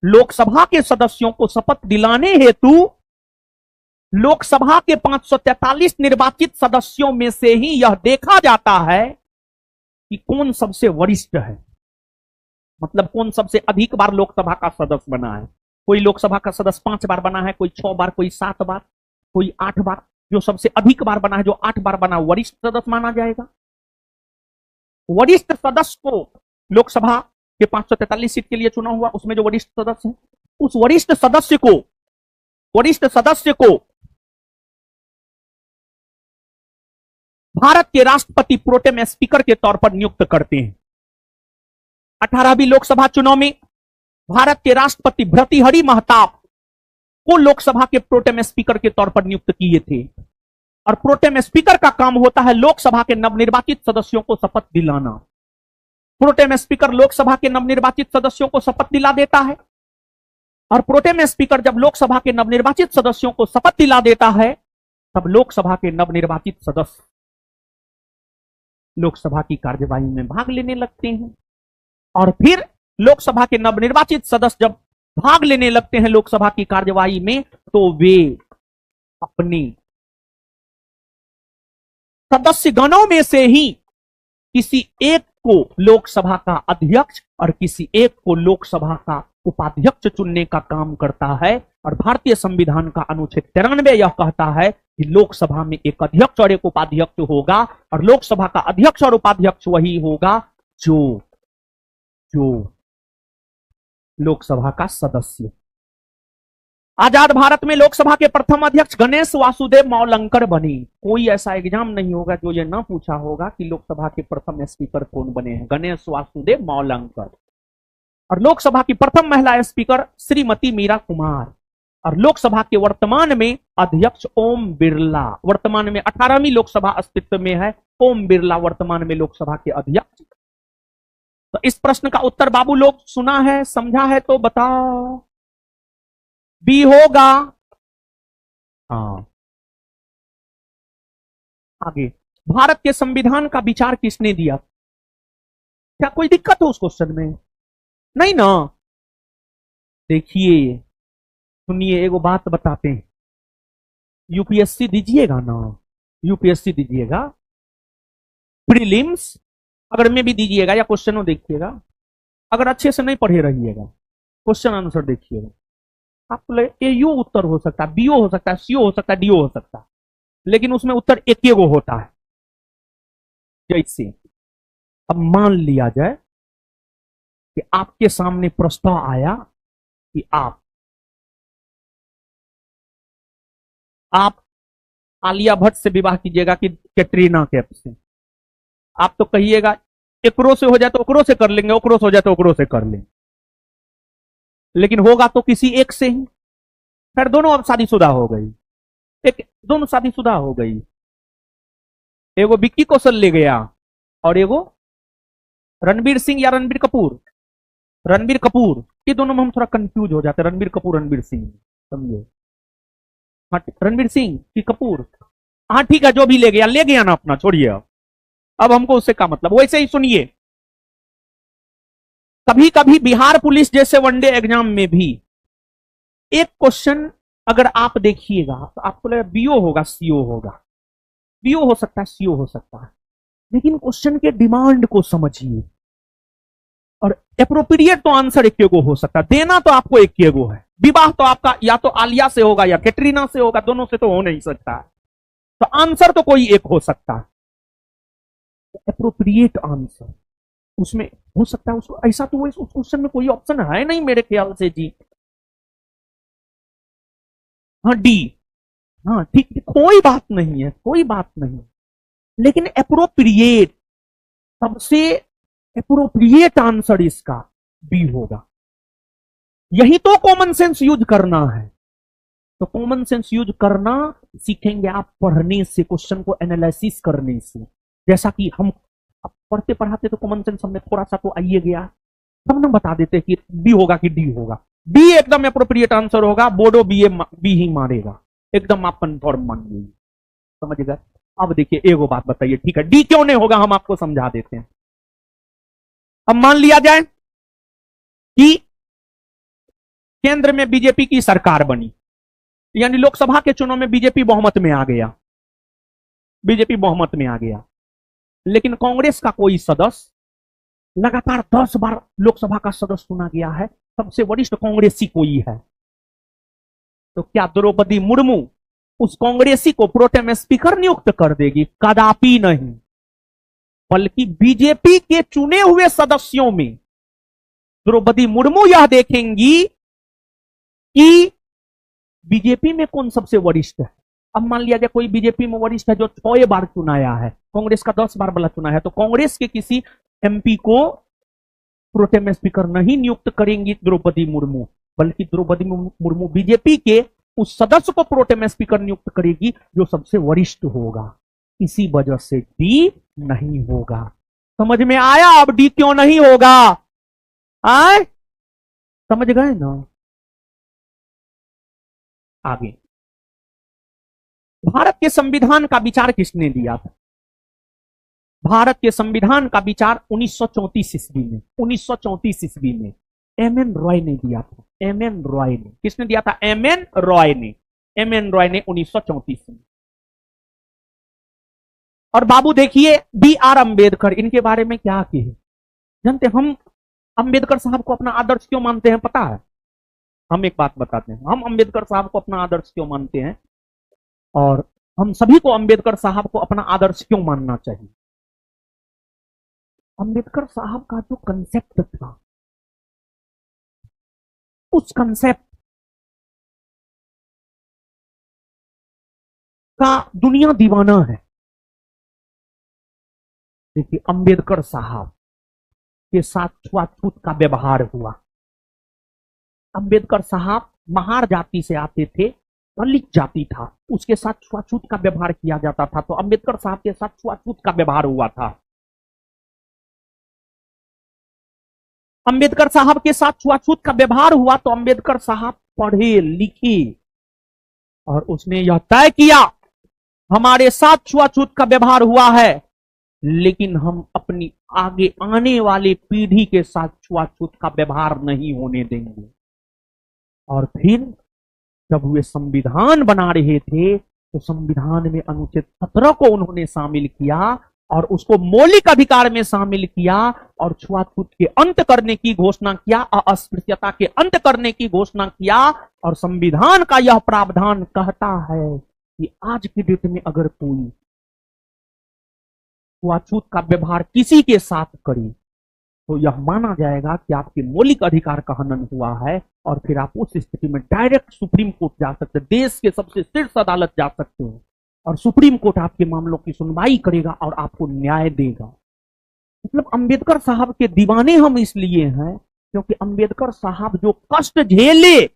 Speaker 1: लोकसभा के सदस्यों को शपथ दिलाने हेतु लोकसभा के 543 निर्वाचित सदस्यों में से ही यह देखा जाता है कि कौन सबसे वरिष्ठ है, मतलब कौन सबसे अधिक बार लोकसभा का सदस्य बना है। कोई लोकसभा का सदस्य 5 बार बना है, कोई 6 बार, कोई 7 बार, कोई 8 बार। जो सबसे अधिक बार बना है, जो 8 बार बना, वरिष्ठ सदस्य माना जाएगा। वरिष्ठ सदस्य को लोकसभा के 543 सीट के लिए चुना हुआ, उसमें जो वरिष्ठ सदस्य है, उस वरिष्ठ सदस्य को भारत के राष्ट्रपति प्रोटेम स्पीकर के तौर पर नियुक्त करते हैं। 18वीं लोकसभा चुनाव में भारत के राष्ट्रपति भर्तृहरि महताब को लोकसभा के प्रोटेम स्पीकर के तौर पर नियुक्त किए थे, और प्रोटेम स्पीकर का काम होता है लोकसभा के नवनिर्वाचित सदस्यों को शपथ दिलाना। प्रोटेम स्पीकर लोकसभा के नवनिर्वाचित सदस्यों को शपथ दिला देता है, और प्रोटेम स्पीकर जब लोकसभा के नवनिर्वाचित सदस्यों को शपथ दिला देता है, तब लोकसभा के नवनिर्वाचित सदस्य लोकसभा की कार्यवाही में भाग लेने लगते हैं। और फिर लोकसभा के नवनिर्वाचित सदस्य जब भाग लेने लगते हैं लोकसभा की कार्यवाही में, तो वे अपने सदस्यगणों में से ही किसी एक को लोकसभा का अध्यक्ष और किसी एक को लोकसभा का उपाध्यक्ष चुनने का काम करता है। और भारतीय संविधान का अनुच्छेद 93 यह कहता है कि लोकसभा में एक अध्यक्ष और एक उपाध्यक्ष होगा, और लोकसभा का अध्यक्ष और उपाध्यक्ष वही होगा जो लोकसभा का सदस्य आजाद भारत में लोकसभा के प्रथम अध्यक्ष गणेश वासुदेव मौलंकर बने। कोई ऐसा एग्जाम नहीं होगा जो ये ना पूछा होगा कि लोकसभा के प्रथम स्पीकर कौन बने हैं, गणेश वासुदेव मौलंकर। और लोकसभा की प्रथम महिला स्पीकर श्रीमती मीरा कुमार। और लोकसभा के वर्तमान में अध्यक्ष ओम बिरला। वर्तमान में 18वीं लोकसभा अस्तित्व में है, ओम बिरला वर्तमान में लोकसभा के अध्यक्ष। तो इस प्रश्न का उत्तर बाबू लोग सुना है, समझा है तो बताओ। बी होगा। हाँ, आगे, भारत के संविधान का विचार किसने दिया? क्या कोई दिक्कत हो उस क्वेश्चन में? नहीं ना। देखिए सुनिए, एगो बात बताते हैं। यूपीएससी दीजिएगा ना, यूपीएससी दीजिएगा, प्रीलिम्स अगर में भी दीजिएगा या क्वेश्चनों देखिएगा, अगर अच्छे से नहीं पढ़े रहिएगा, क्वेश्चन आंसर देखिएगा, आपको लगे यू उत्तर हो सकता है, बीओ हो सकता है, सीओ हो सकता है, डीओ हो सकता है, लेकिन उसमें उत्तर एक गो होता है। जैसे अब मान लिया जाए कि आपके सामने प्रस्ताव आया कि आप आलिया भट्ट से विवाह कीजिएगा कि कैटरीना कैफ से। आप तो कहिएगा एकरो से हो जाए तो ओकरो से कर लेंगे, ओकरो से हो जाए तो ओकरो से कर लेंगे, लेकिन होगा तो किसी एक से ही। फिर दोनों अब शादीशुदा हो गई, दोनों शादीशुदा हो गई। एगो विक्की कौशल ले गया और एगो रणबीर सिंह या रणबीर कपूर, रणबीर कपूर। ये दोनों में हम थोड़ा कंफ्यूज हो जाते हैं, रणबीर कपूर रणबीर सिंह, समझे? हाँ, रणबीर सिंह की कपूर। हाँ ठीक है, जो भी ले गया ना अपना, छोड़िए। अब हमको उससे क्या मतलब। वैसे ही सुनिए, कभी कभी बिहार पुलिस जैसे वनडे एग्जाम में भी एक क्वेश्चन अगर आप देखिएगा तो आपको लगेगा बीओ होगा, सीओ होगा, बीओ हो सकता है, सीओ हो सकता है, लेकिन क्वेश्चन के डिमांड को समझिए। और एप्रोप्रिएट तो आंसर एक गो हो सकता है, देना तो आपको एक गो है। विवाह तो आपका या तो आलिया से होगा या कैटरीना से होगा, दोनों से तो हो नहीं सकता है, तो आंसर तो कोई एक हो सकता है। एप्रोप्रिएट आंसर उसमें हो सकता है, उसको ऐसा तो उस क्वेश्चन में कोई ऑप्शन है नहीं मेरे ख्याल से जी। हाँ डी, हाँ ठीक, कोई बात नहीं है, कोई बात नहीं, लेकिन एप्रोप्रिएट, सबसे एप्रोप्रिएट आंसर इसका बी होगा। यही तो कॉमन सेंस यूज करना है। तो कॉमन सेंस यूज करना सीखेंगे आप पढ़ने से, क्वेश्चन को एनालिसिस करने से। जैसा कि हम पढ़ते पढ़ाते तो कॉमन सेंस हमने थोड़ा सा तो आइए गया, तब ना बता देते कि बी होगा कि डी होगा। डी एकदम एप्रोप्रिएट आंसर होगा, बोर्डो बी ही मारेगा, एकदम आप कन्फर्म मान लीजिए, समझ गए? अब देखिए एगो बात बताइए, ठीक है डी क्यों नहीं होगा, हम आपको समझा देते हैं। अब मान लिया जाए कि केंद्र में बीजेपी की सरकार बनी, यानी लोकसभा के चुनाव में बीजेपी बहुमत में आ गया, बीजेपी बहुमत में आ गया, लेकिन कांग्रेस का कोई सदस्य, लगातार 10 बार लोकसभा का सदस्य चुना गया है, सबसे वरिष्ठ कांग्रेसी कोई है, तो क्या द्रौपदी मुर्मू उस कांग्रेसी को प्रोटेम स्पीकर नियुक्त कर देगी? कदापि नहीं, बल्कि बीजेपी के चुने हुए सदस्यों में द्रौपदी मुर्मू यह देखेंगी कि बीजेपी में कौन सबसे वरिष्ठ है। अब मान लिया जाए कोई बीजेपी में वरिष्ठ है जो 6 बार चुनाया है, कांग्रेस का 10 बार वाला चुना है, तो कांग्रेस के किसी एमपी को प्रोटेम स्पीकर नहीं नियुक्त करेंगी द्रौपदी मुर्मू, बल्कि द्रौपदी मुर्मू बीजेपी के उस सदस्य को प्रोटेम स्पीकर नियुक्त करेगी जो सबसे वरिष्ठ होगा। इसी वजह से डी नहीं होगा। समझ में आया अब डी क्यों नहीं होगा? आए, समझ गए ना? आगे, भारत के संविधान का विचार किसने दिया था? भारत के संविधान का विचार 1934 ईस्वी में, 1934 ईस्वी में एम.एन. रॉय ने दिया था। एम.एन. रॉय ने, किसने दिया था? एम.एन. रॉय ने, एम.एन. रॉय ने 1934 में। और बाबू देखिए बी.आर. अंबेडकर, इनके बारे में क्या कहे जानते? हम अंबेडकर साहब को अपना आदर्श क्यों मानते हैं पता है? हम एक बात बताते हैं, हम अंबेडकर साहब को अपना आदर्श क्यों मानते हैं और हम सभी को अंबेडकर साहब को अपना आदर्श क्यों मानना चाहिए। अंबेडकर साहब का जो कंसेप्ट था, उस कंसेप्ट का दुनिया दीवाना है। देखिए, अंबेडकर साहब के साथ छुआछूत का व्यवहार हुआ। अंबेडकर साहब महार जाति से आते थे, दलित जाति था, उसके साथ छुआछूत का व्यवहार किया जाता था, तो अंबेडकर साहब के साथ छुआछूत का व्यवहार हुआ था। अंबेडकर साहब के साथ छुआछूत का व्यवहार हुआ तो अंबेडकर साहब पढ़े लिखे और उसने यह तय किया, हमारे साथ छुआछूत का व्यवहार हुआ है, लेकिन हम अपनी आगे आने वाले पीढ़ी के साथ छुआछूत का व्यवहार नहीं होने देंगे। और फिर जब वे संविधान बना रहे थे तो संविधान में अनुच्छेद 17 को उन्होंने शामिल किया और उसको मौलिक अधिकार में शामिल किया और छुआछूत के अंत करने की घोषणा किया, अस्पृश्यता के अंत करने की घोषणा किया। और संविधान का यह प्रावधान कहता है कि आज की डेट में अगर कोई छुआछूत का व्यवहार किसी के साथ करे तो यह माना जाएगा कि आपके मौलिक अधिकार का हनन हुआ है और फिर आप उस स्थिति में डायरेक्ट सुप्रीम कोर्ट जा सकते हैं, देश के सबसे शीर्ष अदालत जा सकते हैं और सुप्रीम कोर्ट आपके मामलों की सुनवाई करेगा और आपको न्याय देगा। मतलब अंबेडकर साहब के दीवाने हम इसलिए हैं क्योंकि अंबेडकर साहब जो कष्ट झेले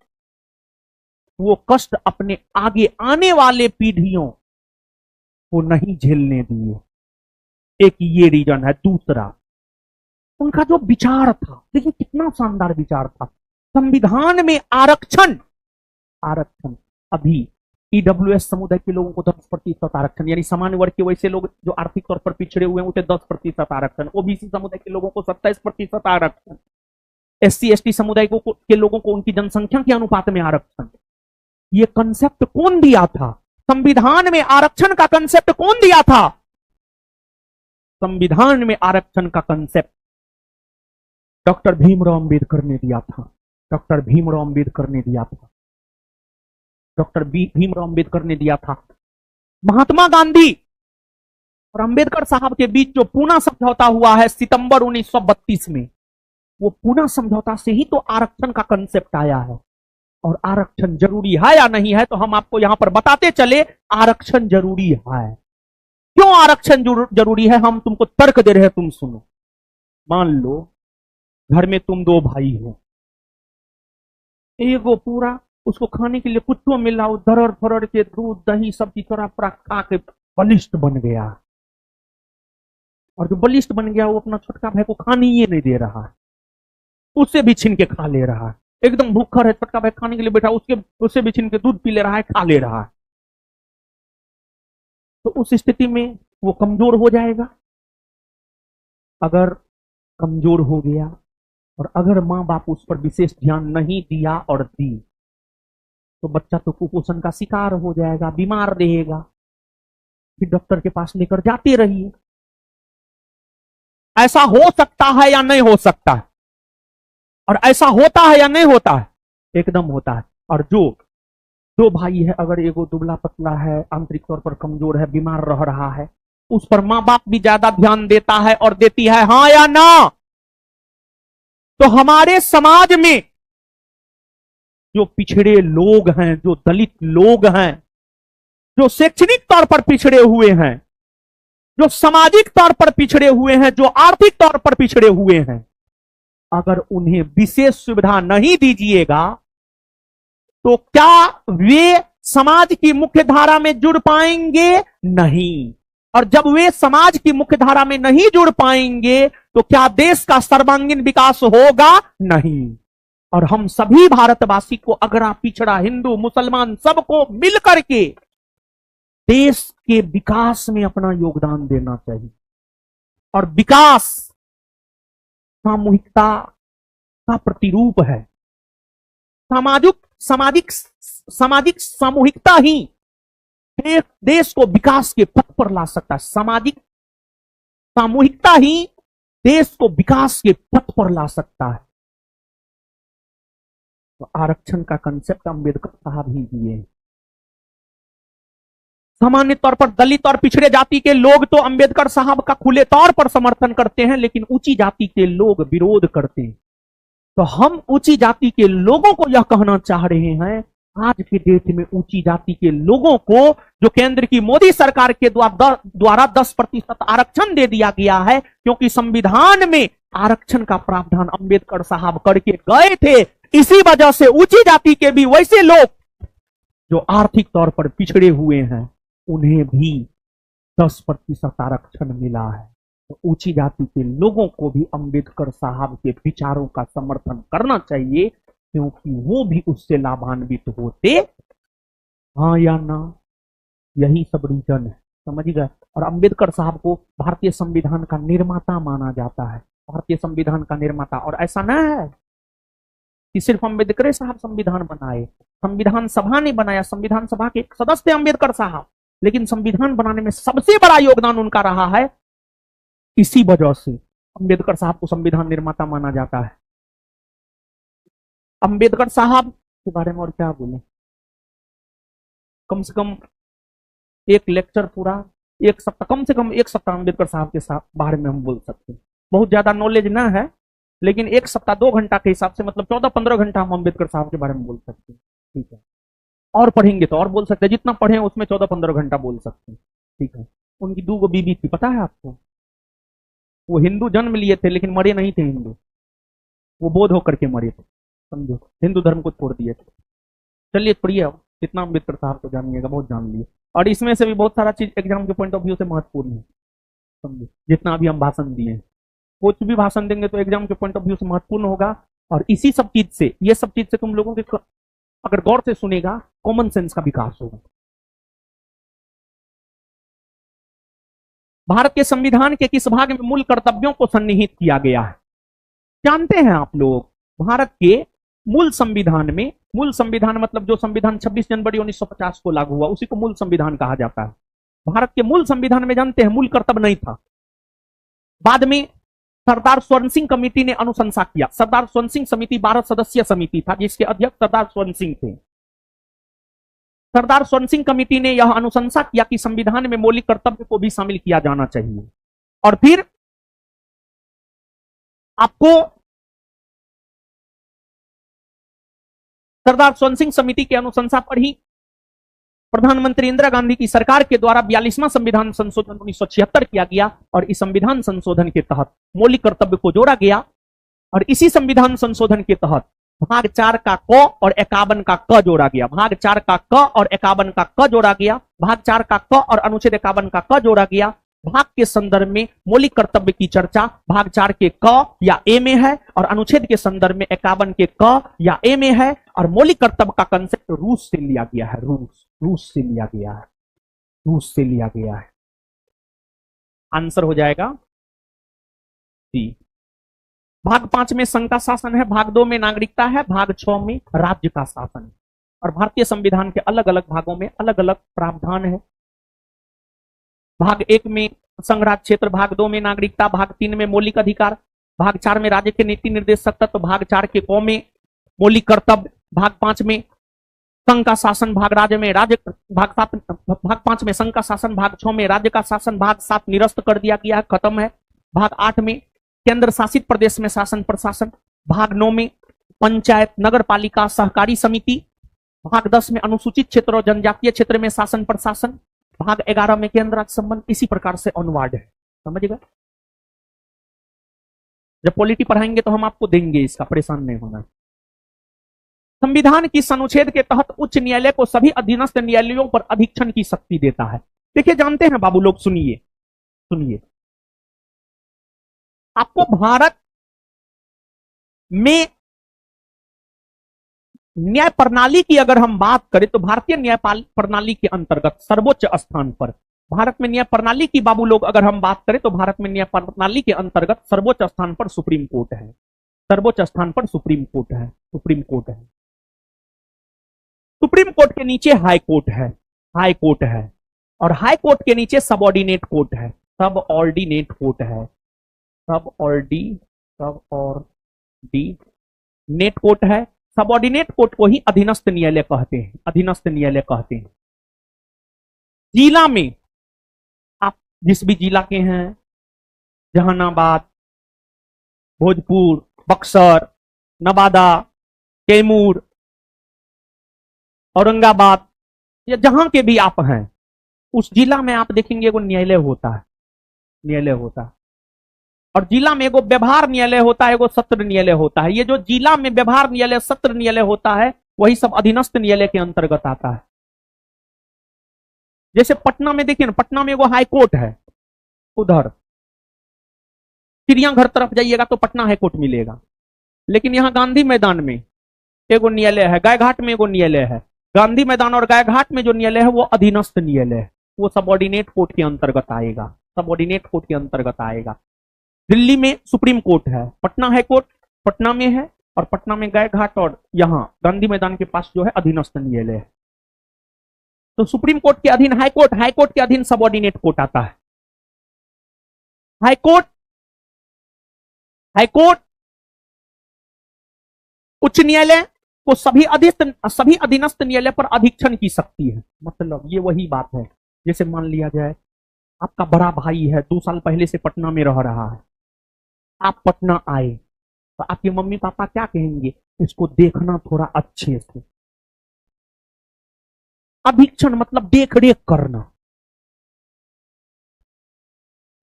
Speaker 1: वो कष्ट अपने आगे आने वाले पीढ़ियों को नहीं झेलने दिए। एक ये रीजन है। दूसरा, उनका जो विचार था, देखिए कितना शानदार विचार था। संविधान में आरक्षण अभी ईडब्ल्यूएस समुदाय के लोगों को 10% आरक्षण, यानी सामान्य वर्ग के वैसे लोग जो आर्थिक तौर पर पिछड़े हुए हैं उसे 10% आरक्षण, ओबीसी समुदाय के लोगों को 27% आरक्षण, एससी एसटी समुदाय के लोगों को उनकी जनसंख्या के अनुपात में आरक्षण। ये कंसेप्ट कौन दिया था? संविधान में आरक्षण का कंसेप्ट कौन दिया था? संविधान में आरक्षण का कंसेप्ट डॉक्टर भीमराव अंबेडकर ने दिया था। डॉक्टर भीमराव अंबेडकर ने दिया था। डॉक्टर भीमराव अंबेडकर ने दिया था। महात्मा गांधी और अंबेडकर साहब के बीच जो पूना समझौता हुआ है सितंबर 1932 में, वो पूना समझौता से ही तो आरक्षण का कंसेप्ट आया है। और आरक्षण जरूरी है या नहीं है तो हम आपको यहां पर बताते चले, आरक्षण जरूरी है। क्यों आरक्षण जरूरी है? हम तुमको तर्क दे रहे हैं, तुम सुनो। मान लो घर में तुम दो भाई हो, एगो पूरा उसको खाने के लिए कुछ तो मिला, धरर फरर के दूध दही सब्जी थोड़ा पूरा खा के बलिष्ठ बन गया, और जो बलिष्ठ बन गया वो अपना छोटका भाई को खाने ही नहीं दे रहा है, उससे भी छीन के खा ले रहा है। एकदम भूखा है, छोटका भाई खाने के लिए बैठा, उससे भी छीन के दूध पी ले रहा है, खा ले रहा है। तो उस स्थिति में वो कमजोर हो जाएगा। अगर कमजोर हो गया और अगर माँ बाप उस पर विशेष ध्यान नहीं दिया और दी तो बच्चा तो कुपोषण का शिकार हो जाएगा, बीमार रहेगा। फिर डॉक्टर के पास लेकर जाते रहिए। ऐसा हो सकता है या नहीं हो सकता है? और ऐसा होता है या नहीं होता है? एकदम होता है। और जो दो भाई है, अगर एगो दुबला पतला है, आंतरिक तौर पर कमजोर है, बीमार रह रहा है, उस पर माँ बाप भी ज्यादा ध्यान देता है और देती है, हाँ या ना? तो हमारे समाज में जो पिछड़े लोग हैं, जो दलित लोग हैं, जो शैक्षणिक तौर पर पिछड़े हुए हैं, जो सामाजिक तौर पर पिछड़े हुए हैं, जो आर्थिक तौर पर पिछड़े हुए हैं, अगर उन्हें विशेष सुविधा नहीं दीजिएगा तो क्या वे समाज की मुख्य धारा में जुड़ पाएंगे? नहीं। और जब वे समाज की मुख्य धारा में नहीं जुड़ पाएंगे तो क्या देश का सर्वांगीण विकास होगा? नहीं। और हम सभी भारतवासी को, अगरा पिछड़ा, हिंदू मुसलमान, सबको मिलकर के देश के विकास में अपना योगदान देना चाहिए। और विकास सामूहिकता का प्रतिरूप है। सामाजिक सामूहिकता ही देश को विकास के पथ पर ला सकता है। सामाजिक सामूहिकता ही देश को विकास के पथ पर ला सकता है। तो आरक्षण का कंसेप्ट अंबेडकर साहब ही दिए। सामान्य तौर पर दलित और पिछड़े जाति के लोग तो अंबेडकर साहब का खुले तौर पर समर्थन करते हैं, लेकिन ऊंची जाति के लोग विरोध करते हैं। तो हम ऊंची जाति के लोगों को यह कहना चाह रहे हैं, आज के डेट में ऊंची जाति के लोगों को जो केंद्र की मोदी सरकार के द्वारा 10% आरक्षण दे दिया गया है, क्योंकि संविधान में आरक्षण का प्रावधान अंबेडकर साहब करके गए थे। इसी वजह से ऊंची जाति के भी वैसे लोग जो आर्थिक तौर पर पिछड़े हुए हैं, उन्हें भी 10% आरक्षण मिला है। तो ऊंची जाति के लोगों को भी अंबेडकर साहब के विचारों का समर्थन करना चाहिए, क्योंकि वो भी उससे लाभान्वित होते। हाँ या ना? यही सब रीजन है, समझ गए। और अंबेडकर साहब को भारतीय संविधान का निर्माता माना जाता है, भारतीय संविधान का निर्माता। और ऐसा ना है कि सिर्फ अंबेडकर साहब संविधान बनाए, संविधान सभा ने बनाया, संविधान सभा के सदस्य अंबेडकर साहब, लेकिन संविधान बनाने में सबसे बड़ा योगदान उनका रहा है। इसी वजह से अंबेडकर साहब को संविधान निर्माता माना जाता है। अंबेडकर साहब के बारे में और क्या बोले, कम से कम एक लेक्चर पूरा, एक सप्ताह, कम से कम एक सप्ताह अंबेडकर साहब के बारे में हम बोल सकते हैं। बहुत ज्यादा नॉलेज ना है, लेकिन एक सप्ताह 2 घंटा के हिसाब से मतलब 14-15 घंटा हम अंबेडकर साहब के बारे में बोल सकते हैं। ठीक है, और पढ़ेंगे तो और बोल सकते हैं, जितना पढ़े उसमें 14-15 घंटा बोल सकते हैं। ठीक है, उनकी 2 बीबी थी, पता है आपको? वो हिंदू जन्म लिए थे लेकिन मरे नहीं थे हिंदू, वो बौद्ध होकर के मरे थे, समझो, हिंदू धर्म को छोड़ दिए थे। चलिए पढ़िए, कितना अंबेडकर साहब को जानिएगा, बहुत जान लिए। और इसमें से भी बहुत सारा चीज एग्जाम के पॉइंट ऑफ व्यू से महत्वपूर्ण है, समझो। जितना अभी हम भाषण दिए, कुछ भी भाषण देंगे तो एग्जाम के पॉइंट ऑफ व्यू से महत्वपूर्ण होगा। और इसी सब चीज से, ये सब चीज से तुम लोगों के अगर गौर से सुनेगा, कॉमन सेंस का विकास होगा। भारत के संविधान के किस भाग में मूल कर्तव्यों को सन्निहित किया गया है? जानते हैं आप लोग, भारत के मूल संविधान मतलब जो संविधान 26 जनवरी 1950 को लागू हुआ, उसी को मूल संविधान कहा जाता है। भारत के मूल संविधान में जानते हैं मूल कर्तव्य नहीं था। बाद में सरदार स्वर्ण सिंह कमेटी ने अनुशंसा किया। सरदार स्वर्ण सिंह समिति 12 सदस्यीय समिति था, जिसके अध्यक्ष सरदार स्वर्ण सिंह थे। सरदार स्वर्ण सिंह कमेटी ने यह अनुशंसा किया कि संविधान में मौलिक कर्तव्य को भी शामिल किया जाना चाहिए। और फिर आपको सरदार स्वर्ण सिंह समिति की अनुशंसा पर ही प्रधानमंत्री इंदिरा गांधी की सरकार के द्वारा 42वां संविधान संशोधन 1976 किया गया। और इस संविधान संशोधन के तहत मौलिक कर्तव्य को जोड़ा गया। और इसी संविधान संशोधन के तहत भाग 4 का क और 51 का क जोड़ा गया। भाग 4 का क और 51 का क जोड़ा गया। भाग 4 का क और अनुच्छेद 51 का क जोड़ा गया। भाग के संदर्भ में मौलिक कर्तव्य की चर्चा भाग 4 के क या ए में है, और अनुच्छेद के संदर्भ में 51 के क या ए में है। और मौलिक कर्तव्य का कंसेप्ट रूस से लिया गया है, रूस से लिया गया है, रूस से लिया गया है। आंसर हो जाएगा सी। भाग 5 में संघ का शासन है, भाग 2 में नागरिकता है, भाग 6 में राज्य का शासन है। और भारतीय संविधान के अलग अलग भागों में अलग अलग प्रावधान है। भाग 1 में संघ राज्य क्षेत्र, भाग 2 में नागरिकता, भाग 3 में मौलिक अधिकार, भाग 4 में राज्य के नीति निर्देशक तत्व, भाग 4 के क में मौलिक कर्तव्य, भाग 5 में संघ का शासन, भाग राज्य में राज्य, भाग 5 में संघ का शासन, भाग 6 में राज्य का शासन, भाग 7 निरस्त कर दिया गया है, खत्म है। भाग 8 में केंद्र शासित प्रदेश में शासन प्रशासन, भाग 9 में पंचायत, नगर पालिका, सहकारी समिति, भाग 10 में अनुसूचित क्षेत्र और जनजातीय क्षेत्र में शासन प्रशासन, भाग 11 में केंद्र राज्य संबंध। इसी प्रकार से ऑनवर्ड है, समझ गए। जब पॉलिटी पढ़ाएंगे तो हम आपको देंगे, इसका परेशान नहीं होना। संविधान की अनुच्छेद के तहत उच्च न्यायालय को सभी अधीनस्थ न्यायालयों पर अधीक्षण की शक्ति देता है। देखिए, जानते हैं बाबू लोग, सुनिए सुनिए, आपको भारत में न्याय प्रणाली की अगर हम बात करें तो भारतीय न्याय प्रणाली के अंतर्गत सर्वोच्च स्थान पर, भारत में न्याय प्रणाली की बाबू लोग अगर हम बात करें तो भारत में न्याय प्रणाली के अंतर्गत सर्वोच्च स्थान पर सुप्रीम कोर्ट है। सर्वोच्च स्थान पर सुप्रीम कोर्ट है, सुप्रीम कोर्ट है। सुप्रीम कोर्ट के नीचे हाई कोर्ट है, हाई कोर्ट है। और हाई कोर्ट के नीचे सबऑर्डिनेट कोर्ट है, सबऑर्डिनेट कोर्ट है, सबऑर्डिनेट कोर्ट है। सबऑर्डिनेट कोर्ट को ही अधीनस्थ न्यायालय कहते हैं, अधीनस्थ न्यायालय कहते हैं। जिला में आप जिस भी जिला के हैं, जहानाबाद, भोजपुर, बक्सर, नवादा, कैमूर औरंगाबाद या जहां के भी आप हैं, उस जिला में आप देखेंगे एगो न्यायालय होता है, न्यायालय होता है। और जिला में एगो व्यवहार न्यायालय होता है, एगो सत्र न्यायालय होता है। ये जो जिला में व्यवहार न्यायालय, सत्र न्यायालय होता है, वही सब अधीनस्थ न्यायालय के अंतर्गत आता है। जैसे पटना में देखिए ना, पटना में एगो हाई कोर्ट है, उधर चिड़ियाघर तरफ जाइएगा तो पटना हाई कोर्ट मिलेगा। लेकिन यहाँ गांधी मैदान में एगो न्यायालय है, गायघाट में एगो न्यायालय है। गांधी मैदान और गायघाट में जो न्यायालय है वो अधीनस्थ न्यायालय है, वो सबऑर्डिनेट कोर्ट के अंतर्गत आएगा, सबऑर्डिनेट कोर्ट के अंतर्गत आएगा। दिल्ली में सुप्रीम कोर्ट है, पटना हाई कोर्ट पटना में है, और पटना में गायघाट और यहाँ गांधी मैदान के पास जो है अधीनस्थ न्यायालय है। तो सुप्रीम कोर्ट के अधीन हाई कोर्ट, हाई कोर्ट के अधीन सबऑर्डिनेट कोर्ट आता है। हाई कोर्ट, हाई कोर्ट उच्च न्यायालय को सभी अधीनस्थ न्यायालय पर अधीक्षण की शक्ति है। मतलब ये वही बात है, जैसे मान लिया जाए आपका बड़ा भाई है, 2 साल पहले से पटना में रह रहा है, आप पटना आए तो आपके मम्मी पापा क्या कहेंगे, इसको देखना थोड़ा अच्छे से। अधीक्षण मतलब देख रेख करना।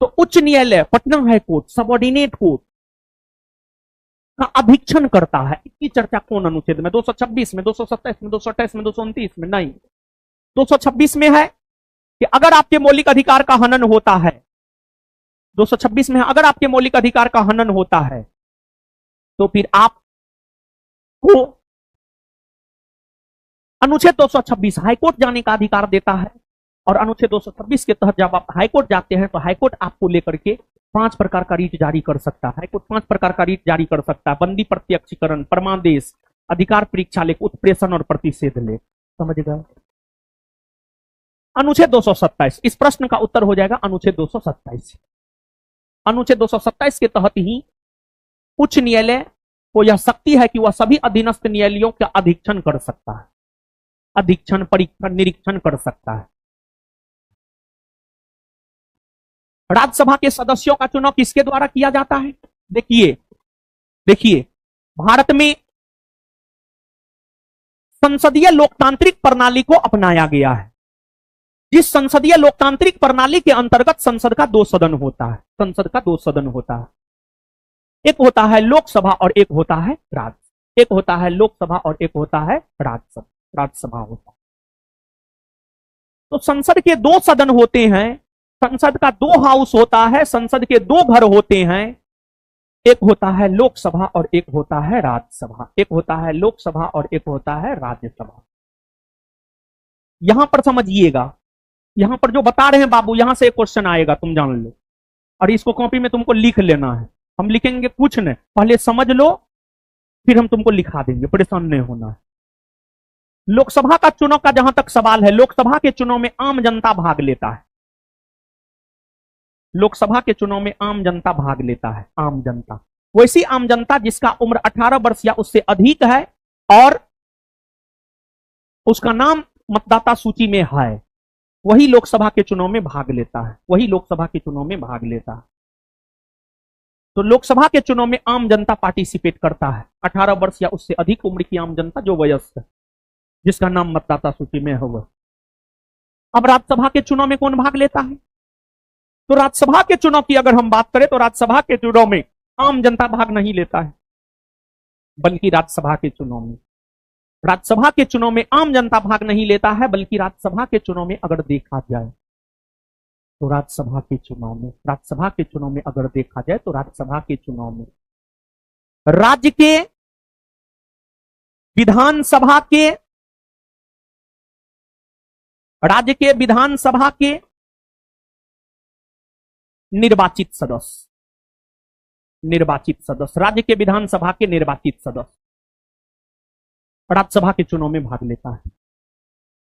Speaker 1: तो उच्च न्यायालय, Patna high court, subordinate court का अधीक्षण करता है। इसकी चर्चा कौन अनुच्छेद में? 226 में, 227 में, 228 में, 229 में? नहीं, 226 में है कि अगर आपके मौलिक अधिकार का हनन होता है, 226 में है, अगर आपके मौलिक अधिकार का हनन होता है तो फिर आपको अनुच्छेद 226 हाईकोर्ट जाने का अधिकार देता है। और अनुच्छेद 226 के तहत जब आप हाईकोर्ट जाते हैं तो हाईकोर्ट आपको लेकर के 5 प्रकार का रीट जारी कर सकता है। हाईकोर्ट 5 प्रकार का रीट जारी कर सकता है: बंदी प्रत्यक्षीकरण, परमादेश, अधिकार परीक्षा लेख, उत्प्रेषण और प्रतिषेध लेख। समझ गए? अनुच्छेद 227, इस प्रश्न का उत्तर हो जाएगा अनुच्छेद 227। अनुच्छेद 227 के तहत ही उच्च न्यायालय को यह शक्ति है कि वह सभी अधीनस्थ न्यायालयों का अधीक्षण कर सकता है, अधीक्षण, परीक्षण, निरीक्षण कर सकता है। राज्यसभा के सदस्यों का चुनाव किसके द्वारा किया जाता है? देखिए भारत में संसदीय लोकतांत्रिक प्रणाली को अपनाया गया है, जिस संसदीय लोकतांत्रिक प्रणाली के अंतर्गत संसद का 2 सदन होता है। संसद का 2 सदन होता है, एक होता है लोकसभा और एक होता है राज्य, एक होता है लोकसभा और एक होता है राज्यसभा होता है। तो संसद के 2 सदन होते हैं, संसद का 2 हाउस होता है, संसद के 2 घर होते हैं, एक होता है लोकसभा और एक होता है राज्यसभा, एक होता है लोकसभा और एक होता है राज्यसभा। यहां पर समझिएगा, यहां पर जो बता रहे हैं बाबू, यहां से एक क्वेश्चन आएगा, तुम जान लो, और इसको कॉपी में तुमको लिख लेना है। हम लिखेंगे कुछ नहीं, पहले समझ लो फिर हम तुमको लिखा देंगे, परेशान नहीं होना है। लोकसभा का चुनाव का जहां तक सवाल है, लोकसभा के चुनाव में आम जनता भाग लेता है। लोकसभा के चुनाव में आम जनता भाग लेता है, आम जनता, वैसी आम जनता जिसका उम्र 18 वर्ष या उससे अधिक है और उसका नाम मतदाता सूची में है, वही लोकसभा के चुनाव में भाग लेता है, वही लोकसभा के चुनाव में भाग लेता है। तो लोकसभा के चुनाव में आम जनता पार्टिसिपेट करता है, 18 वर्ष या उससे अधिक उम्र की आम जनता जो वयस्क है, जिसका नाम मतदाता सूची में है वह। अब राज्यसभा के चुनाव में कौन भाग लेता है? तो राज्यसभा के चुनाव की अगर हम बात करें तो राज्यसभा के चुनाव में आम जनता भाग नहीं लेता है, बल्कि राज्यसभा के चुनाव में आम जनता भाग नहीं लेता है, बल्कि राज्यसभा के चुनाव में अगर देखा जाए तो राज्यसभा के चुनाव में अगर देखा जाए तो राज्यसभा के चुनाव में राज्य के विधानसभा के निर्वाचित सदस्य, राज्य के विधानसभा के निर्वाचित सदस्य राज्यसभा के चुनाव में भाग लेता है।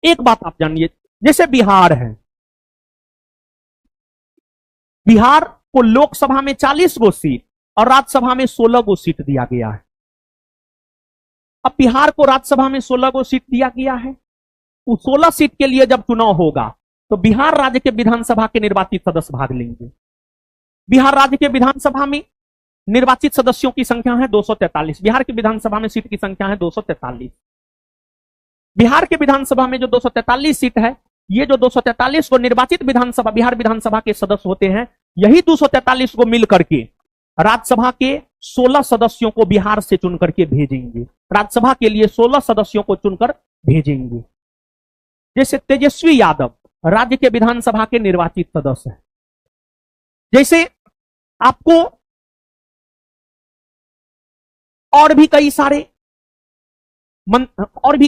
Speaker 1: एक बात आप जानिए, जैसे बिहार है, बिहार को लोकसभा में 40 गो सीट और राज्यसभा में 16 गो सीट दिया गया है। अब बिहार को राज्यसभा में 16 गो सीट दिया गया है, उस 16 सीट के लिए जब चुनाव होगा तो बिहार राज्य के विधानसभा के निर्वाचित सदस्य भाग लेंगे। बिहार राज्य के विधानसभा में निर्वाचित सदस्यों की संख्या है 243, बिहार की विधानसभा में सीट की संख्या है 243। बिहार के विधानसभा में जो 243 सीट है, ये जो 243 को निर्वाचित विधानसभा, बिहार विधानसभा के सदस्य होते हैं, यही 243 को मिल करके राज्यसभा के 16 सदस्यों को बिहार से चुन करके भेजेंगे। राज्यसभा के लिए 16 सदस्यों को चुनकर भेजेंगे। जैसे तेजस्वी यादव राज्य के विधानसभा के निर्वाचित सदस्य हैं। जैसे आपको और भी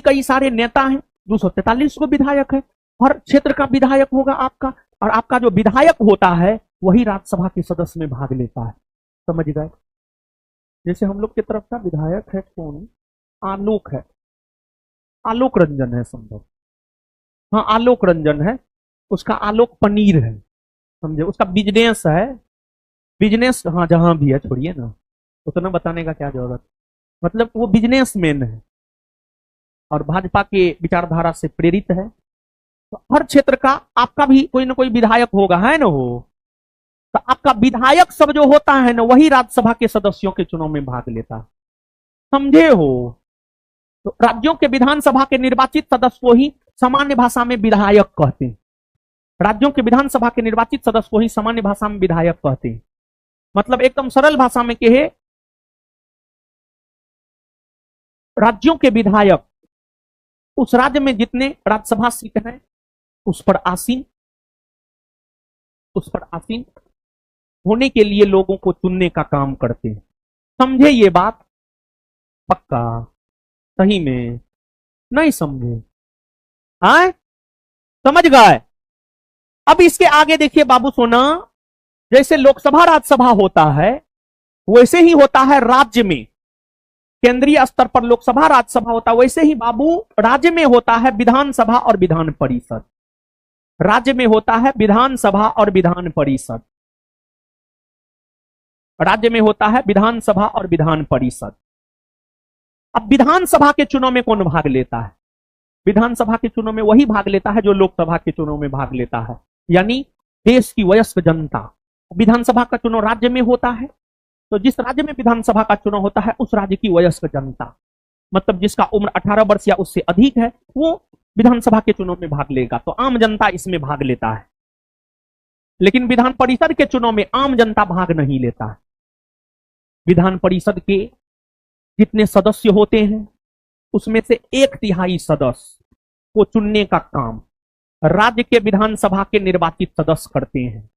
Speaker 1: कई सारे नेता हैं। 243 को विधायक है, हर क्षेत्र का विधायक होगा आपका, और आपका जो विधायक होता है वही राज्यसभा के सदस्य में भाग लेता है। समझ गए? जैसे हम लोग की तरफ का विधायक है कौन? आलोक है, आलोक रंजन है, संभव, हाँ आलोक रंजन है, उसका आलोक पनीर है, समझे, उसका बिजनेस है, बिजनेस, हाँ जहां भी है, छोड़िए ना, उतना बताने का क्या जरूरत, मतलब वो बिजनेसमैन है और भाजपा के विचारधारा से प्रेरित है। तो हर क्षेत्र का आपका भी कोई ना कोई विधायक होगा, है ना, हो तो आपका विधायक सब जो होता है ना, वही राज्यसभा के सदस्यों के चुनाव में भाग लेता है। समझे हो? तो राज्यों के विधानसभा के निर्वाचित सदस्य को ही सामान्य भाषा में विधायक कहते हैं। राज्यों के विधानसभा के निर्वाचित सदस्य को ही सामान्य भाषा में विधायक कहते हैं। मतलब एकदम सरल भाषा में कहे, राज्यों के विधायक उस राज्य में जितने राज्यसभा सीट हैं उस पर आसीन होने के लिए लोगों को चुनने का काम करते हैं। समझे ये बात? पक्का? सही में? नहीं समझे? आए? समझ गए? अब इसके आगे देखिए बाबू सोना, जैसे लोकसभा राज्यसभा होता है वैसे ही होता है राज्य में, केंद्रीय स्तर पर लोकसभा राज्यसभा होता है, वैसे ही बाबू राज्य में होता है विधानसभा और विधान परिषद। राज्य में होता है विधानसभा और विधान परिषद। राज्य में होता है विधानसभा और विधान परिषद। अब विधानसभा के चुनाव में कौन भाग लेता है? विधानसभा के चुनाव में वही भाग लेता है जो लोकसभा के चुनाव में भाग लेता है, यानी देश की वयस्क जनता। विधानसभा का चुनाव राज्य में होता है, तो जिस राज्य में विधानसभा का चुनाव होता है उस राज्य की वयस्क जनता, मतलब जिसका उम्र 18 वर्ष या उससे अधिक है, वो विधानसभा के चुनाव में भाग लेगा। तो आम जनता इसमें भाग लेता है। लेकिन विधान परिषद के चुनाव में आम जनता भाग नहीं लेता है। विधान परिषद के जितने सदस्य होते हैं उसमें से 1/3 सदस्य को चुनने का काम राज्य के विधानसभा के निर्वाचित सदस्य करते हैं।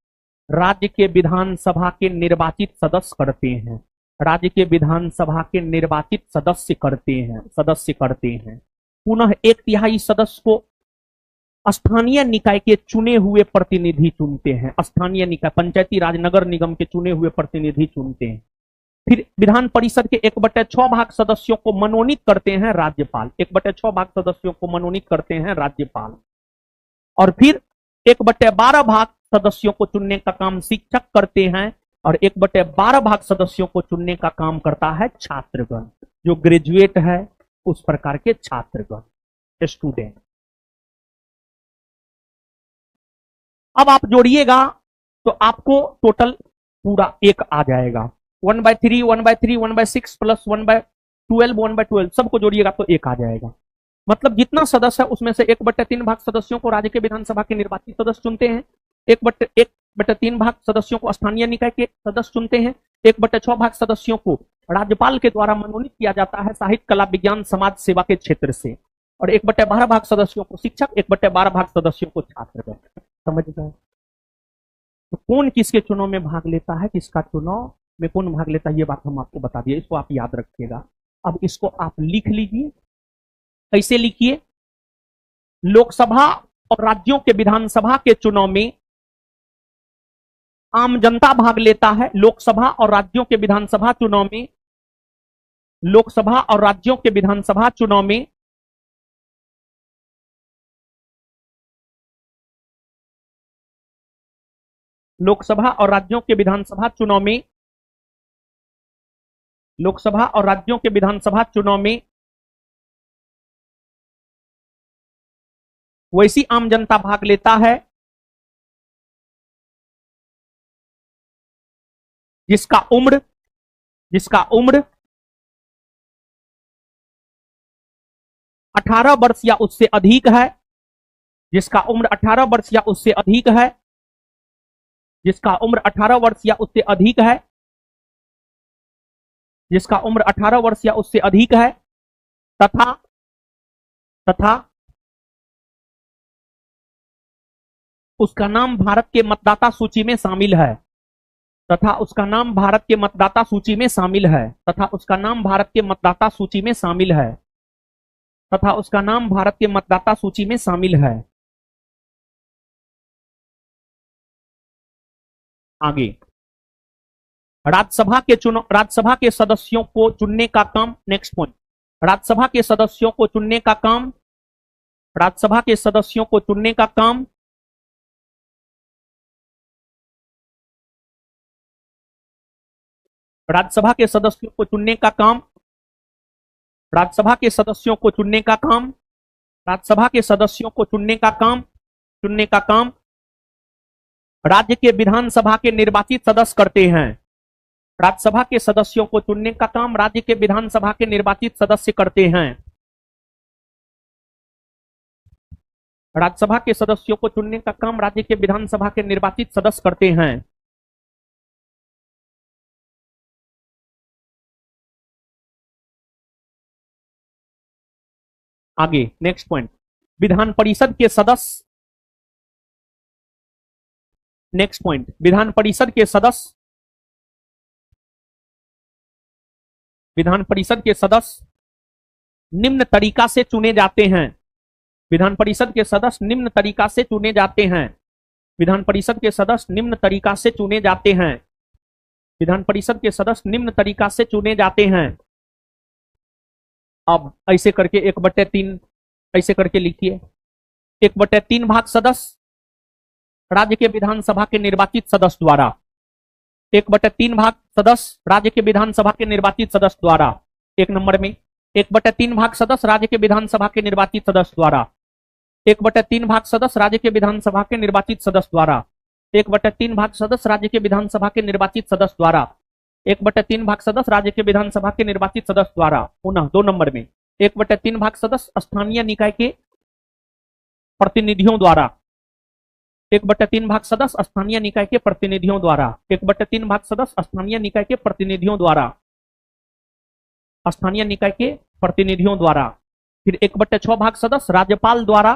Speaker 1: राज्य के विधानसभा के निर्वाचित सदस्य करते हैं। राज्य के विधानसभा के निर्वाचित सदस्य करते हैं। पुनः 1/3 सदस्य को स्थानीय निकाय के चुने हुए प्रतिनिधि चुनते हैं। स्थानीय निकाय, पंचायती राज, नगर निगम के चुने हुए प्रतिनिधि चुनते हैं। फिर विधान परिषद के 1/6 भाग सदस्यों को मनोनीत करते हैं राज्यपाल। 1/6 भाग सदस्यों को मनोनीत करते हैं राज्यपाल। और फिर 1/12 भाग सदस्यों को चुनने का काम शिक्षक करते हैं, और 1/12 भाग सदस्यों को चुनने का काम करता है छात्रगण, जो ग्रेजुएट है उस प्रकार के छात्रगण, स्टूडेंट। अब आप जोड़िएगा तो आपको टोटल पूरा 1 आ जाएगा। 1/3, 1/3, 1/6 प्लस 1/12, 1/12 सबको जोड़िएगा तो 1 आ जाएगा। मतलब जितना सदस्य है उसमें से 1/3 भाग सदस्यों को राज्य के विधानसभा के निर्वाचित सदस्य चुनते हैं, 1/3 भाग सदस्यों को स्थानीय निकाय के सदस्य चुनते हैं, 1/6 भाग सदस्यों को राज्यपाल के द्वारा मनोनीत किया जाता है साहित्य, कला, विज्ञान, समाज सेवा के क्षेत्र से, और 1/12 भाग सदस्यों को शिक्षक, 1/12 भाग सदस्यों को छात्र। समझ गए? तो कौन किसके चुनाव में भाग लेता है, किसका चुनाव में कौन भाग लेता है, ये बात हम आपको बता दिए, इसको आप याद रखिएगा। अब इसको आप लिख लीजिए। कैसे लिखिए? लोकसभा और राज्यों के विधानसभा के चुनाव में आम जनता भाग लेता है। लोकसभा और राज्यों के विधानसभा चुनाव में, लोकसभा और राज्यों के विधानसभा चुनाव में लोकसभा और राज्यों के विधानसभा चुनाव में लोकसभा और राज्यों के विधानसभा चुनाव में वैसी आम जनता भाग लेता है जिसका उम्र 18 वर्ष या उससे अधिक है, जिसका उम्र 18 वर्ष या उससे अधिक है, जिसका उम्र 18 वर्ष या उससे अधिक है, जिसका उम्र 18 वर्ष या उससे अधिक है, तथा तथा उसका नाम भारत के मतदाता सूची में शामिल है, तथा उसका नाम भारत के मतदाता सूची में शामिल है, तथा उसका नाम भारत के मतदाता सूची में शामिल है, तथा उसका नाम भारत के मतदाता सूची में शामिल है। आगे, राज्यसभा के सदस्यों को चुनने का काम, नेक्स्ट पॉइंट, राज्यसभा के सदस्यों को चुनने का काम, राज्यसभा के सदस्यों को चुनने का काम राज्यसभा के सदस्यों को चुनने का काम, राज्यसभा के सदस्यों को चुनने का काम, राज्यसभा के सदस्यों को चुनने का काम, चुनने का काम राज्य के विधानसभा के निर्वाचित सदस्य करते हैं। राज्यसभा के सदस्यों को चुनने का काम राज्य के विधानसभा के निर्वाचित सदस्य करते हैं। राज्यसभा के सदस्यों को चुनने का काम राज्य के विधानसभा के निर्वाचित सदस्य करते हैं। आगे, नेक्स्ट पॉइंट, विधान परिषद के सदस्य, नेक्स्ट पॉइंट, विधान परिषद के सदस्य, विधान परिषद के सदस्य निम्न तरीका से चुने जाते हैं। विधान परिषद के सदस्य निम्न तरीका से चुने जाते हैं। विधान परिषद के सदस्य निम्न तरीका से चुने जाते हैं। विधान परिषद के सदस्य निम्न तरीका से चुने जाते हैं। अब ऐसे करके 1/3 ऐसे करके लिखिए, 1/3 भाग सदस्य राज्य के विधानसभा के निर्वाचित सदस्य द्वारा, 1/3 भाग सदस्य राज्य के विधानसभा के निर्वाचित सदस्य द्वारा, एक नंबर में 1/3 भाग सदस्य राज्य के विधानसभा के निर्वाचित सदस्य द्वारा, 1/3 भाग सदस्य राज्य के विधानसभा के निर्वाचित सदस्य द्वारा, 1/3 भाग सदस्य राज्य के विधानसभा के निर्वाचित सदस्य द्वारा, 1/3 भाग सदस्य राज्य के विधानसभा के निर्वाचित सदस्य द्वारा, पुनः 2 नंबर में 1/3 भाग सदस्य स्थानीय निकाय के प्रतिनिधियों द्वारा, 1/3 भाग सदस्य स्थानीय निकाय के प्रतिनिधियों द्वारा, 1/3 भाग सदस्य स्थानीय निकाय के प्रतिनिधियों द्वारा, स्थानीय निकाय के प्रतिनिधियों द्वारा। फिर 1/6 भाग सदस्य राज्यपाल द्वारा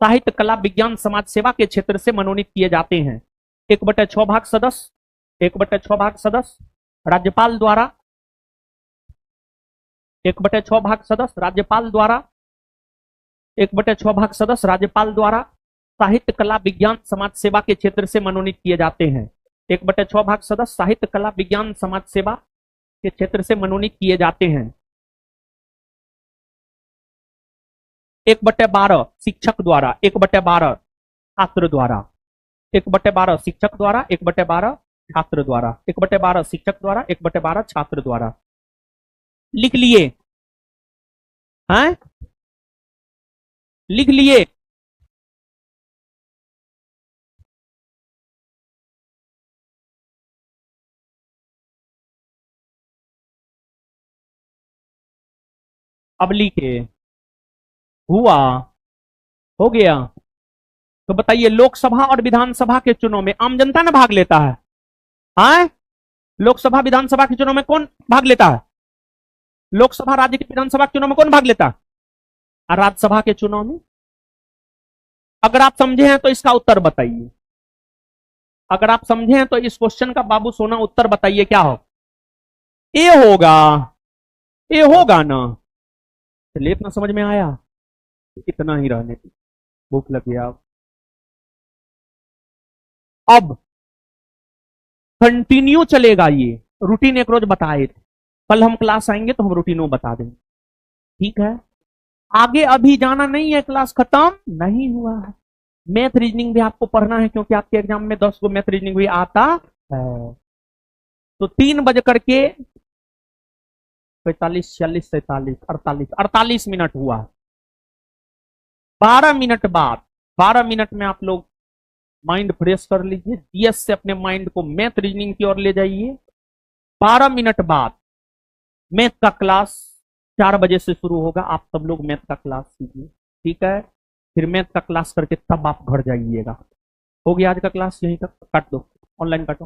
Speaker 1: साहित्य, कला, विज्ञान, समाज सेवा के क्षेत्र से मनोनीत किए जाते हैं। 1/6 भाग सदस्य, 1/6 भाग सदस्य राज्यपाल द्वारा, 1/6 भाग सदस्य राज्यपाल द्वारा, 1/6 भाग सदस्य राज्यपाल द्वारा साहित्य, कला, विज्ञान, समाज सेवा के क्षेत्र से मनोनीत किए जाते हैं। 1/6 भाग सदस्य साहित्य, कला, विज्ञान, समाज सेवा के क्षेत्र से मनोनीत किए जाते हैं। 1/12 शिक्षक द्वारा, 1/12 छात्र द्वारा, 1/12 शिक्षक द्वारा, 1/12 छात्र द्वारा, 1/12 शिक्षक द्वारा, 1/12 छात्र द्वारा। लिख लिए हैं? लिख लिए? अब लिखे, हुआ, हो गया? तो बताइए, लोकसभा और विधानसभा के चुनाव में आम जनता ना भाग लेता है? हाँ, लोकसभा विधानसभा के चुनाव में कौन भाग लेता है? लोकसभा राज्य के विधानसभा के चुनाव में कौन भाग लेता है? और राज्यसभा के चुनाव में? अगर आप समझे हैं तो इसका उत्तर बताइए। अगर आप समझे हैं तो इस क्वेश्चन का बाबू सोना उत्तर बताइए, क्या हो? ए होगा, ए होगा ना? चलिए, इतना समझ में आया, इतना ही रहने की, भूख लगी आप। अब कंटिन्यू चलेगा ये रूटीन, एक रोज बताए थे, कल हम क्लास आएंगे तो हम रूटीन बता देंगे, ठीक है? आगे अभी जाना नहीं है, क्लास खत्म नहीं हुआ है। मैथ रीजनिंग भी आपको पढ़ना है, क्योंकि आपके एग्जाम में 10 को मैथ रीजनिंग भी आता है। तो 3 बज करके 45, 46, 47, 48 मिनट हुआ। 12 मिनट बाद, 12 मिनट में आप लोग माइंड फ्रेश कर लीजिए, जीएस से अपने माइंड को मैथ रीजनिंग की ओर ले जाइए। 12 मिनट बाद मैथ का क्लास 4 बजे से शुरू होगा, आप सब लोग मैथ का क्लास कीजिए, ठीक है। फिर मैथ का क्लास करके तब आप घर जाइएगा। हो गया आज का क्लास, यहीं तक काट दो, ऑनलाइन काटो।